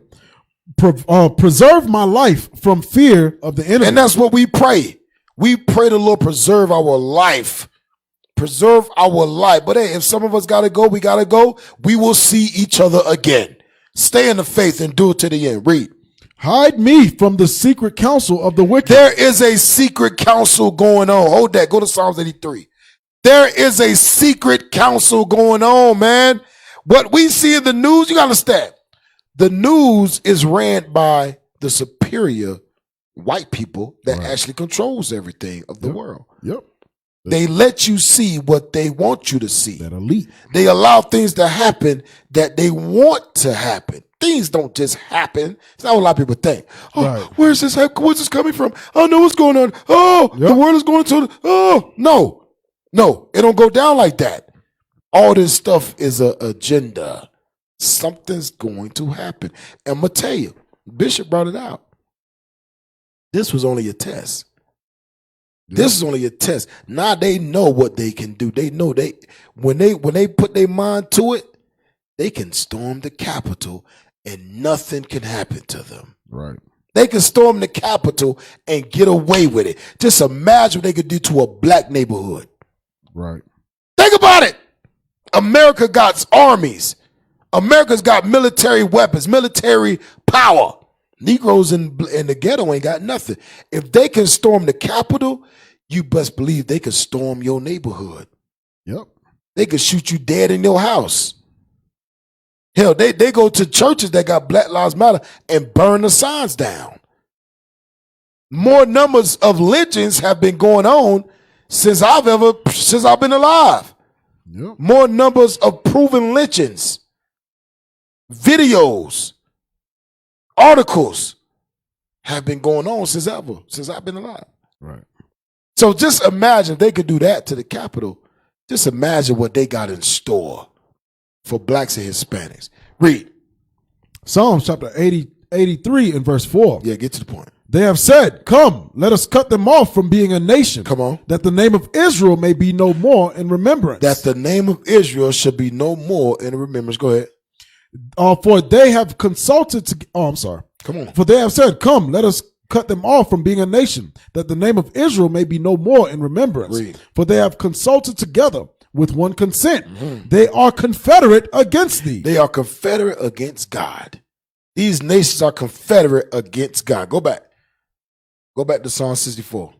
Preserve my life from fear of the enemy. And that's what we pray. We pray the Lord preserve our life. Preserve our life. But hey, if some of us got to go, we got to go. We will see each other again. Stay in the faith and do it to the end. Read. Hide me from the secret counsel of the wicked. There is a secret counsel going on. Hold that. Go to Psalms 83. There is a secret counsel going on, man. What we see in the news, you got to understand. The news is ran by the superior white people that actually controls everything of the world. Yep. They let you see what they want you to see. That elite. They allow things to happen that they want to happen. Things don't just happen. It's not what a lot of people think. Oh, where's this coming from? Oh, no, what's going on? Oh, the world is going to, no, it don't go down like that. All this stuff is an agenda. Something's going to happen. And I'm going to tell you, Bishop brought it out. This was only a test. This is only a test. Now they know what they can do. They know when they put their mind to it, they can storm the Capitol and nothing can happen to them. Right. They can storm the Capitol and get away with it. Just imagine what they could do to a black neighborhood. Right. Think about it. America got armies. America's got military weapons, military power. Negroes in the ghetto ain't got nothing. If they can storm the Capitol, you best believe they can storm your neighborhood. Yep. They could shoot you dead in your house. Hell, they go to churches that got Black Lives Matter and burn the signs down. More numbers of lynchings have been going on since I've been alive. Yep. More numbers of proven lynchings, videos, articles have been going on since I've been alive. Right. So just imagine if they could do that to the Capitol. Just imagine what they got in store for blacks and Hispanics. Read. Psalms chapter 83 and verse 4. Yeah, get to the point. They have said, come, let us cut them off from being a nation. Come on. That the name of Israel may be no more in remembrance. That the name of Israel should be no more in remembrance. Go ahead. For they have consulted I'm sorry. Come on. For they have said, come, let us cut them off from being a nation, that the name of Israel may be no more in remembrance. Read. For they have consulted together with one consent. Mm-hmm. They are confederate against thee. They are confederate against God. These nations are confederate against God. Go back. Go back to Psalm 64.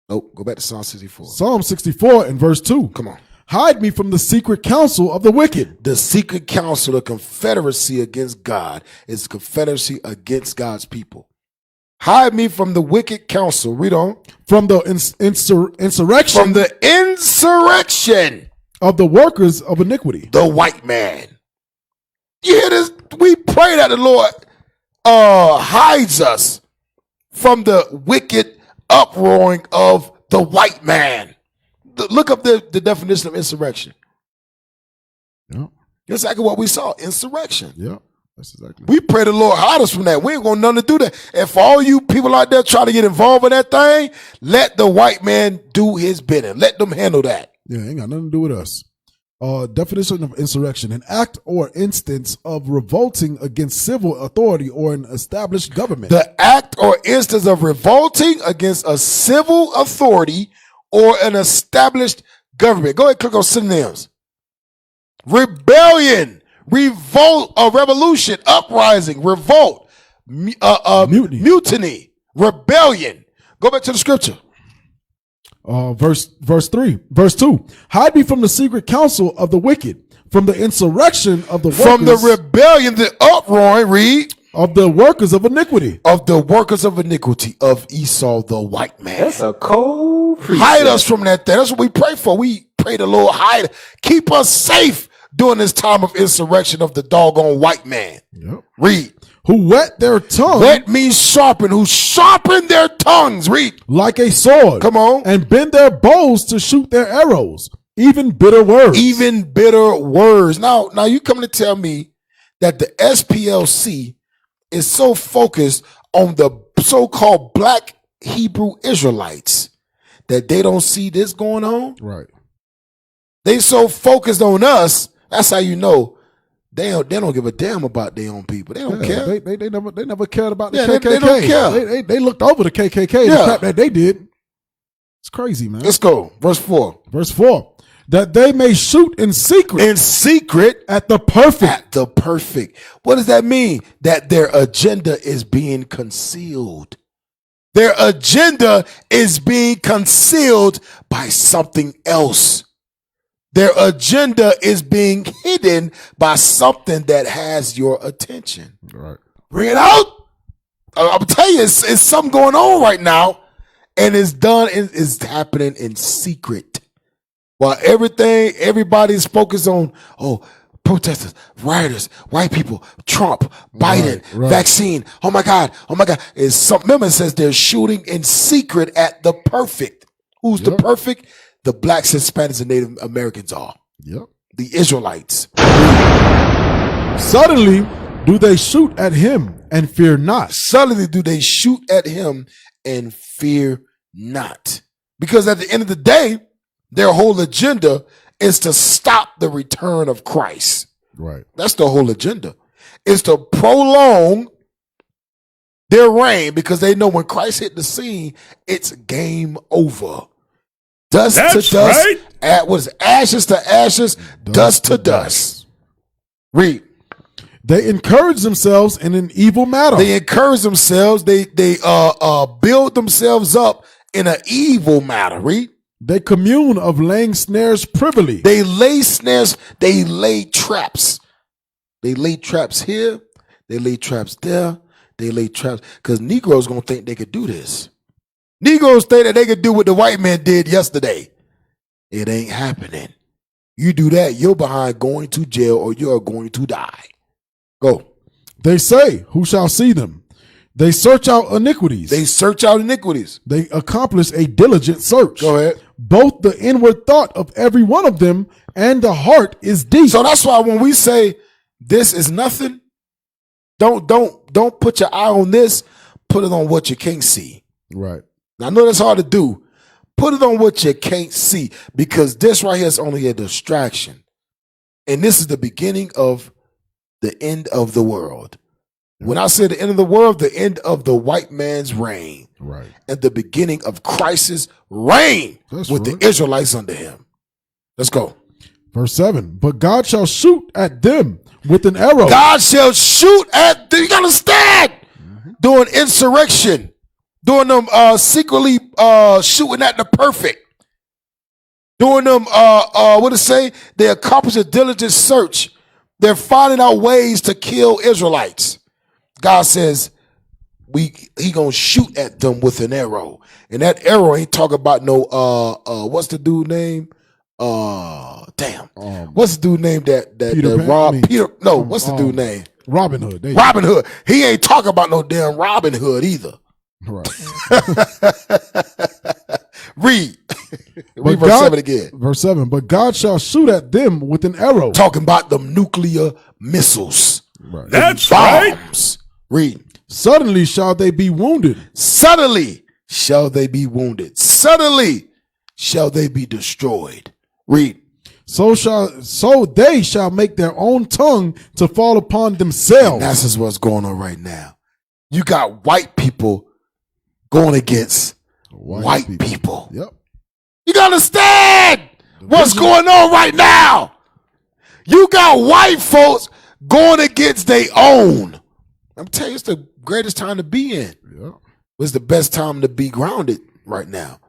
Nope. Go back to Psalm 64. Psalm 64 and verse 2. Come on. Hide me from the secret counsel of the wicked. The secret counsel, the confederacy against God, is confederacy against God's people. Hide me from the wicked counsel. Read on. From the insurrection. From the insurrection of the workers of iniquity. The white man. You hear this? We pray that the Lord hides us from the wicked uproaring of the white man. Look up the definition of insurrection. Yeah. That's exactly what we saw. Insurrection. Yeah. That's exactly. We pray the Lord hide us from that. We ain't gonna nothing to do that. And for all you people out there trying to get involved in that thing, let the white man do his bidding. Let them handle that. Yeah, ain't got nothing to do with us. Definition of insurrection: an act or instance of revolting against civil authority or an established government. The act or instance of revolting against a civil authority or an established government. Go ahead, click on synonyms. Rebellion, revolt, revolution, uprising, revolt, mutiny, rebellion. Go back to the scripture. Verse 2. Hide me from the secret counsel of the wicked, from the insurrection of the workers, from the rebellion, the uproar, read, of the workers of iniquity. Of the workers of iniquity of Esau the white man. That's a cold precept. Hide us from that thing. That's what we pray for. We pray the Lord hide. Keep us safe during this time of insurrection of the doggone white man. Yep. Read. Who wet their tongue. Wet means sharpen. Who sharpen their tongues. Read. Like a sword. Come on. And bend their bows to shoot their arrows. Even bitter words. Even bitter words. Now you coming to tell me that the SPLC is so focused on the so-called black Hebrew Israelites that they don't see this going on? Right. They so focused on us. That's how you know they don't give a damn about their own people. They don't care. They never cared about the KKK. They don't care. They looked over the KKK. The crap that they did. It's crazy, man. Let's go. Verse 4. Verse 4. That they may shoot in secret. In secret. At the perfect. At the perfect. What does that mean? That their agenda is being concealed. Their agenda is being concealed by something else. Their agenda is being hidden by something that has your attention. Right. Bring it out. I'm telling you, it's something going on right now, and it's happening in secret. While everybody's focused on, protesters, rioters, white people, Trump, Biden, vaccine. Oh my God. Remember, it says they're shooting in secret at the perfect. Who's the perfect? The blacks, Hispanics, and Native Americans are. Yep. The Israelites. Suddenly do they shoot at him and fear not. Suddenly do they shoot at him and fear not. Because at the end of the day, their whole agenda is to stop the return of Christ. Right. That's the whole agenda. Is to prolong their reign, because they know when Christ hit the scene, it's game over. Dust to dust. Right. Ashes to ashes, dust to dust. Read. They encourage themselves in an evil matter. They encourage themselves. They build themselves up in an evil matter. Read. They commune of laying snares privily. They lay snares. They lay traps. They lay traps here. They lay traps there. They lay traps because Negroes gonna think they could do this. Negroes think that they could do what the white man did yesterday. It ain't happening. You do that, you're behind going to jail or you're going to die. Go. They say, who shall see them? They search out iniquities. They search out iniquities. They accomplish a diligent search. Go ahead. Both the inward thought of every one of them and the heart is deep. So that's why when we say this is nothing, don't put your eye on this. Put it on what you can't see. Right. Now, I know that's hard to do. Put it on what you can't see, because this right here is only a distraction. And this is the beginning of the end of the world. When I say the end of the world, the end of the white man's reign. Right. And the beginning of Christ's reign with the Israelites under him. Let's go. Verse 7. But God shall shoot at them with an arrow. God shall shoot at them. You understand? Doing insurrection. Doing them secretly shooting at the perfect. Doing them, what it say? They accomplish a diligent search. They're finding out ways to kill Israelites. God says he gonna shoot at them with an arrow. And that arrow ain't talking about no what's the dude name? What's the dude name that robbed Peter? No, what's the dude name? Robin Hood. Robin Hood. He ain't talking about no damn Robin Hood either. Right. Read verse 7 again. Verse 7. But God shall shoot at them with an arrow. Talking about them nuclear missiles. Right. That's bombs. Read. Suddenly shall they be wounded. Suddenly shall they be wounded. Suddenly shall they be destroyed. Read. So they shall make their own tongue to fall upon themselves. And that's just what's going on right now. You got white people going against white people. Yep. You gotta understand what's going on right now. You got white folks going against their own. I'm telling you, it's the greatest time to be in. Yep. It's the best time to be grounded right now.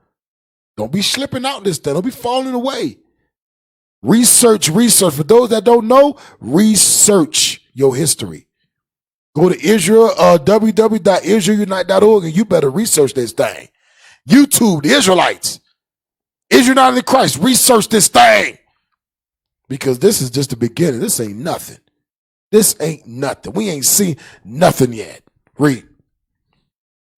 Don't be slipping out this thing. Don't be falling away. Research. For those that don't know, research your history. Go to Israel, www.israelunite.org, and you better research this thing. YouTube, the Israelites, Israel United in Christ, research this thing. Because this is just the beginning. This ain't nothing. This ain't nothing. We ain't seen nothing yet. Read.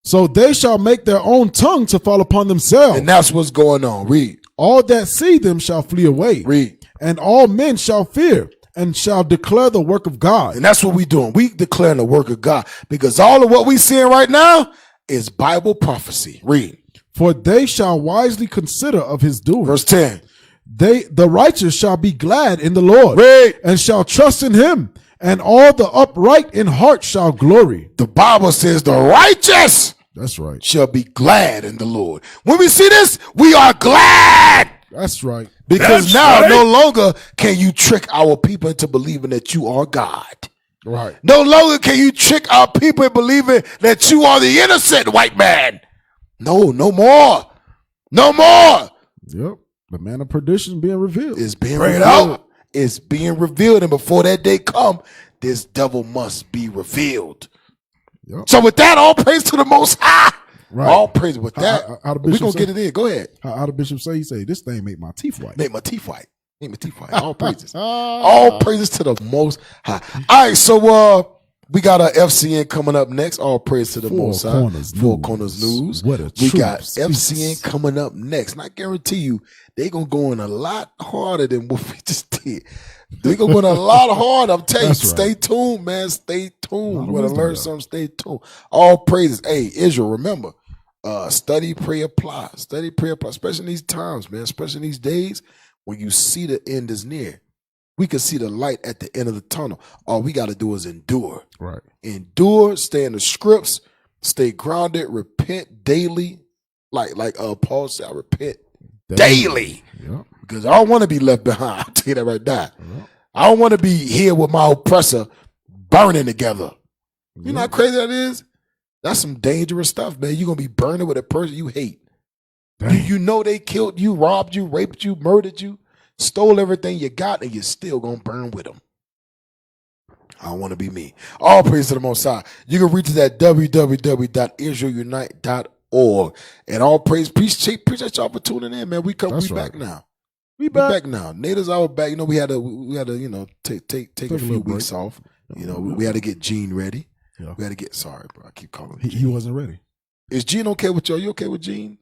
So they shall make their own tongue to fall upon themselves. And that's what's going on. Read. All that see them shall flee away. Read. And all men shall fear and shall declare the work of God. And that's what we doing. We declaring the work of God. Because all of what we seeing right now is Bible prophecy. Read. For they shall wisely consider of his doing. Verse 10. The righteous shall be glad in the Lord. Read. And shall trust in him. And all the upright in heart shall glory. The Bible says the righteous, that's right, shall be glad in the Lord. When we see this, we are glad. That's right. Because no longer can you trick our people into believing that you are God. Right. No longer can you trick our people into believing that you are the innocent white man. No more. No more. Yep. The man of perdition being revealed. It's being revealed. It's being revealed. And before that day come, this devil must be revealed. Yep. So with that, all praise to the Most High. Right. All praise with that. How We're going to get it in. Go ahead. How the bishop say? He say, this thing make my teeth white. Make my teeth white. All praises. All praises to the Most High. All right, so we got our FCN coming up next. All praise to the Most High. Four Corners News. What a we truth got speaks. FCN coming up next. And I guarantee you, they're going to go in a lot harder than what we just did. They're going to go in a lot harder. I'm telling you, stay tuned, man. Stay tuned. You want to learn something, stay tuned. All praises. Hey, Israel, remember, study, pray, apply. Study, pray, apply. Especially in these times, man. Especially in these days when you see the end is near. We can see the light at the end of the tunnel. All we got to do is endure. Right. Endure, stay in the scripts, stay grounded, repent daily. Like Paul said, I repent daily. Yep. Because I don't want to be left behind. I'll tell you that right now. Yep. I don't want to be here with my oppressor burning together. You know how crazy that is? That's some dangerous stuff, man. You're going to be burning with a person you hate. You know they killed you, robbed you, raped you, murdered you, stole everything you got, and you're still going to burn with them. I don't want to be me. All praise to the Most High. You can reach us at www.israelunite.org. And all praise, appreciate y'all for tuning in, man. We back now. We back now. Natives hour back. You know, we had to take a few weeks off. You know, we had to get Gene ready. Yeah. We had to get sorry, bro. I keep calling him. He wasn't ready. Is Gene okay with you? Are you okay with Gene?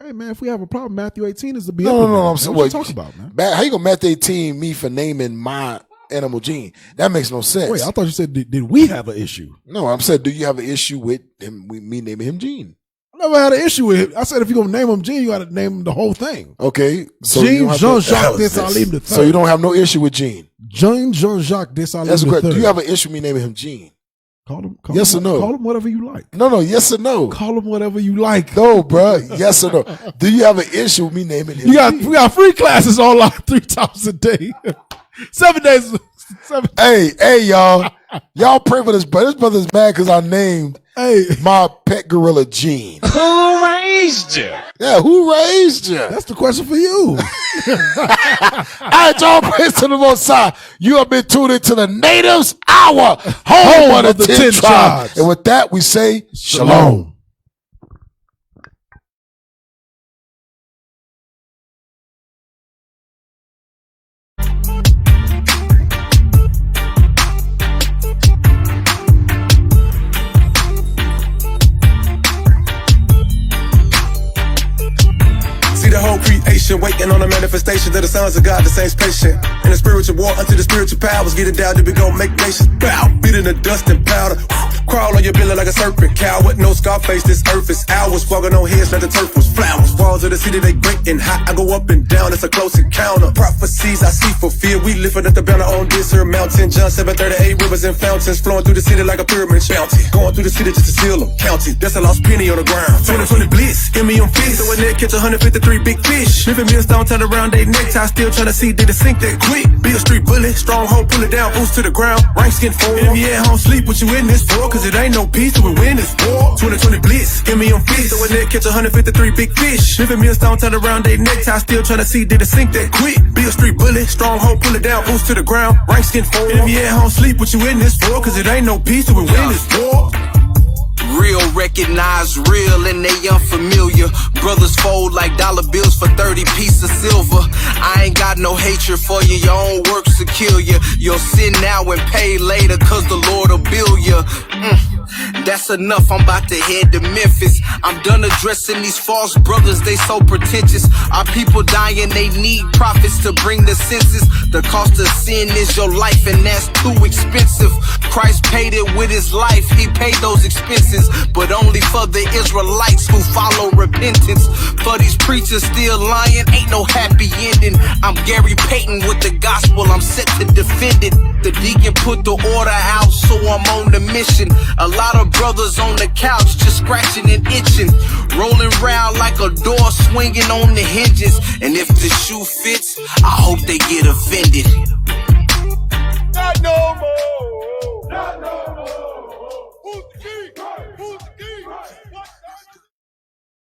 Hey man, if we have a problem, Matthew 18 is the be. No. I'm saying, what you talking about, man? How you gonna Matthew 18 me for naming my animal Gene? That makes no sense. Wait, I thought you said did we have an issue? No, I'm saying, do you have an issue with him? Me naming him Gene? I never had an issue with it. I said if you're gonna name him Gene, you got to name him the whole thing. Okay, so Gene Jean-Jacques Dessalines III. So you don't have no issue with Gene? Gene Jean-Jacques Dessalines III. That's correct. Do you have an issue with me naming him Gene? Call him yes or no? Call him whatever you like. No, yes or no? Call him whatever you like. No, bro. Yes or no? Do you have an issue with me naming him? We got free classes online 3 times a day, 7 days. Hey, y'all. Y'all pray for this brother. This brother's mad because I named my pet gorilla Gene. Who raised you? Yeah, who raised you? That's the question for you. All right, y'all, praise to the Most High. You have been tuned into the Natives Hour, home of the 10 tribes. And with that, we say shalom. The whole creation waiting on the manifestation of the sons of God, the saints patient. In a spiritual war unto the spiritual powers, get it down to we gon' make nations bow. Beat in the dust and powder. Crawl on your belly like a serpent, coward. No scar face, this earth is ours. Walking on heads like the turf was flowers. Walls of the city, they great and hot. I go up and down, it's a close encounter. Prophecies I see fulfilled. We lifting up the banner on this here mountain. John 7:38, rivers and fountains flowing through the city like a pyramid bounty. Going through the city just to seal them, count it. That's a lost penny on the ground. 2020 blitz. Give me on fish. So a net catch 153 big fish. Living millstone, turn around they necktie. Still tryna see did it sink that quick. Be a street bully, stronghold, pull it down, boost to the ground. Rank skin forward. Enemy at home, sleep, what you in this for? Cause it ain't no peace till we win this war. 2020 blitz, give me on fish. So a net catch 153 big fish. Living millstone, turn around they necktie. Still tryna see did it sink that quick. Be a street bully, stronghold, pull it down, boost to the ground. Rank skin forward. Enemy at home, sleep, what you in this for? Cause it ain't no peace till we win this war. Real recognize real and they unfamiliar. Brothers fold like dollar bills for 30 pieces of silver. I ain't got no hatred for you, your own works to kill you. You'll sin now and pay later cause the Lord will bill you. That's enough, I'm about to head to Memphis. I'm done addressing these false brothers, they so pretentious. Our people dying, they need prophets to bring the census. The cost of sin is your life and that's too expensive. Christ paid it with his life, he paid those expenses. But only for the Israelites who follow repentance. For these preachers still lying, ain't no happy ending. I'm Gary Payton with the gospel, I'm set to defend it. The deacon put the order out, so I'm on the mission. A lot of brothers on the couch just scratching and itching. Rolling round like a door swinging on the hinges. And if the shoe fits, I hope they get offended. Not no more.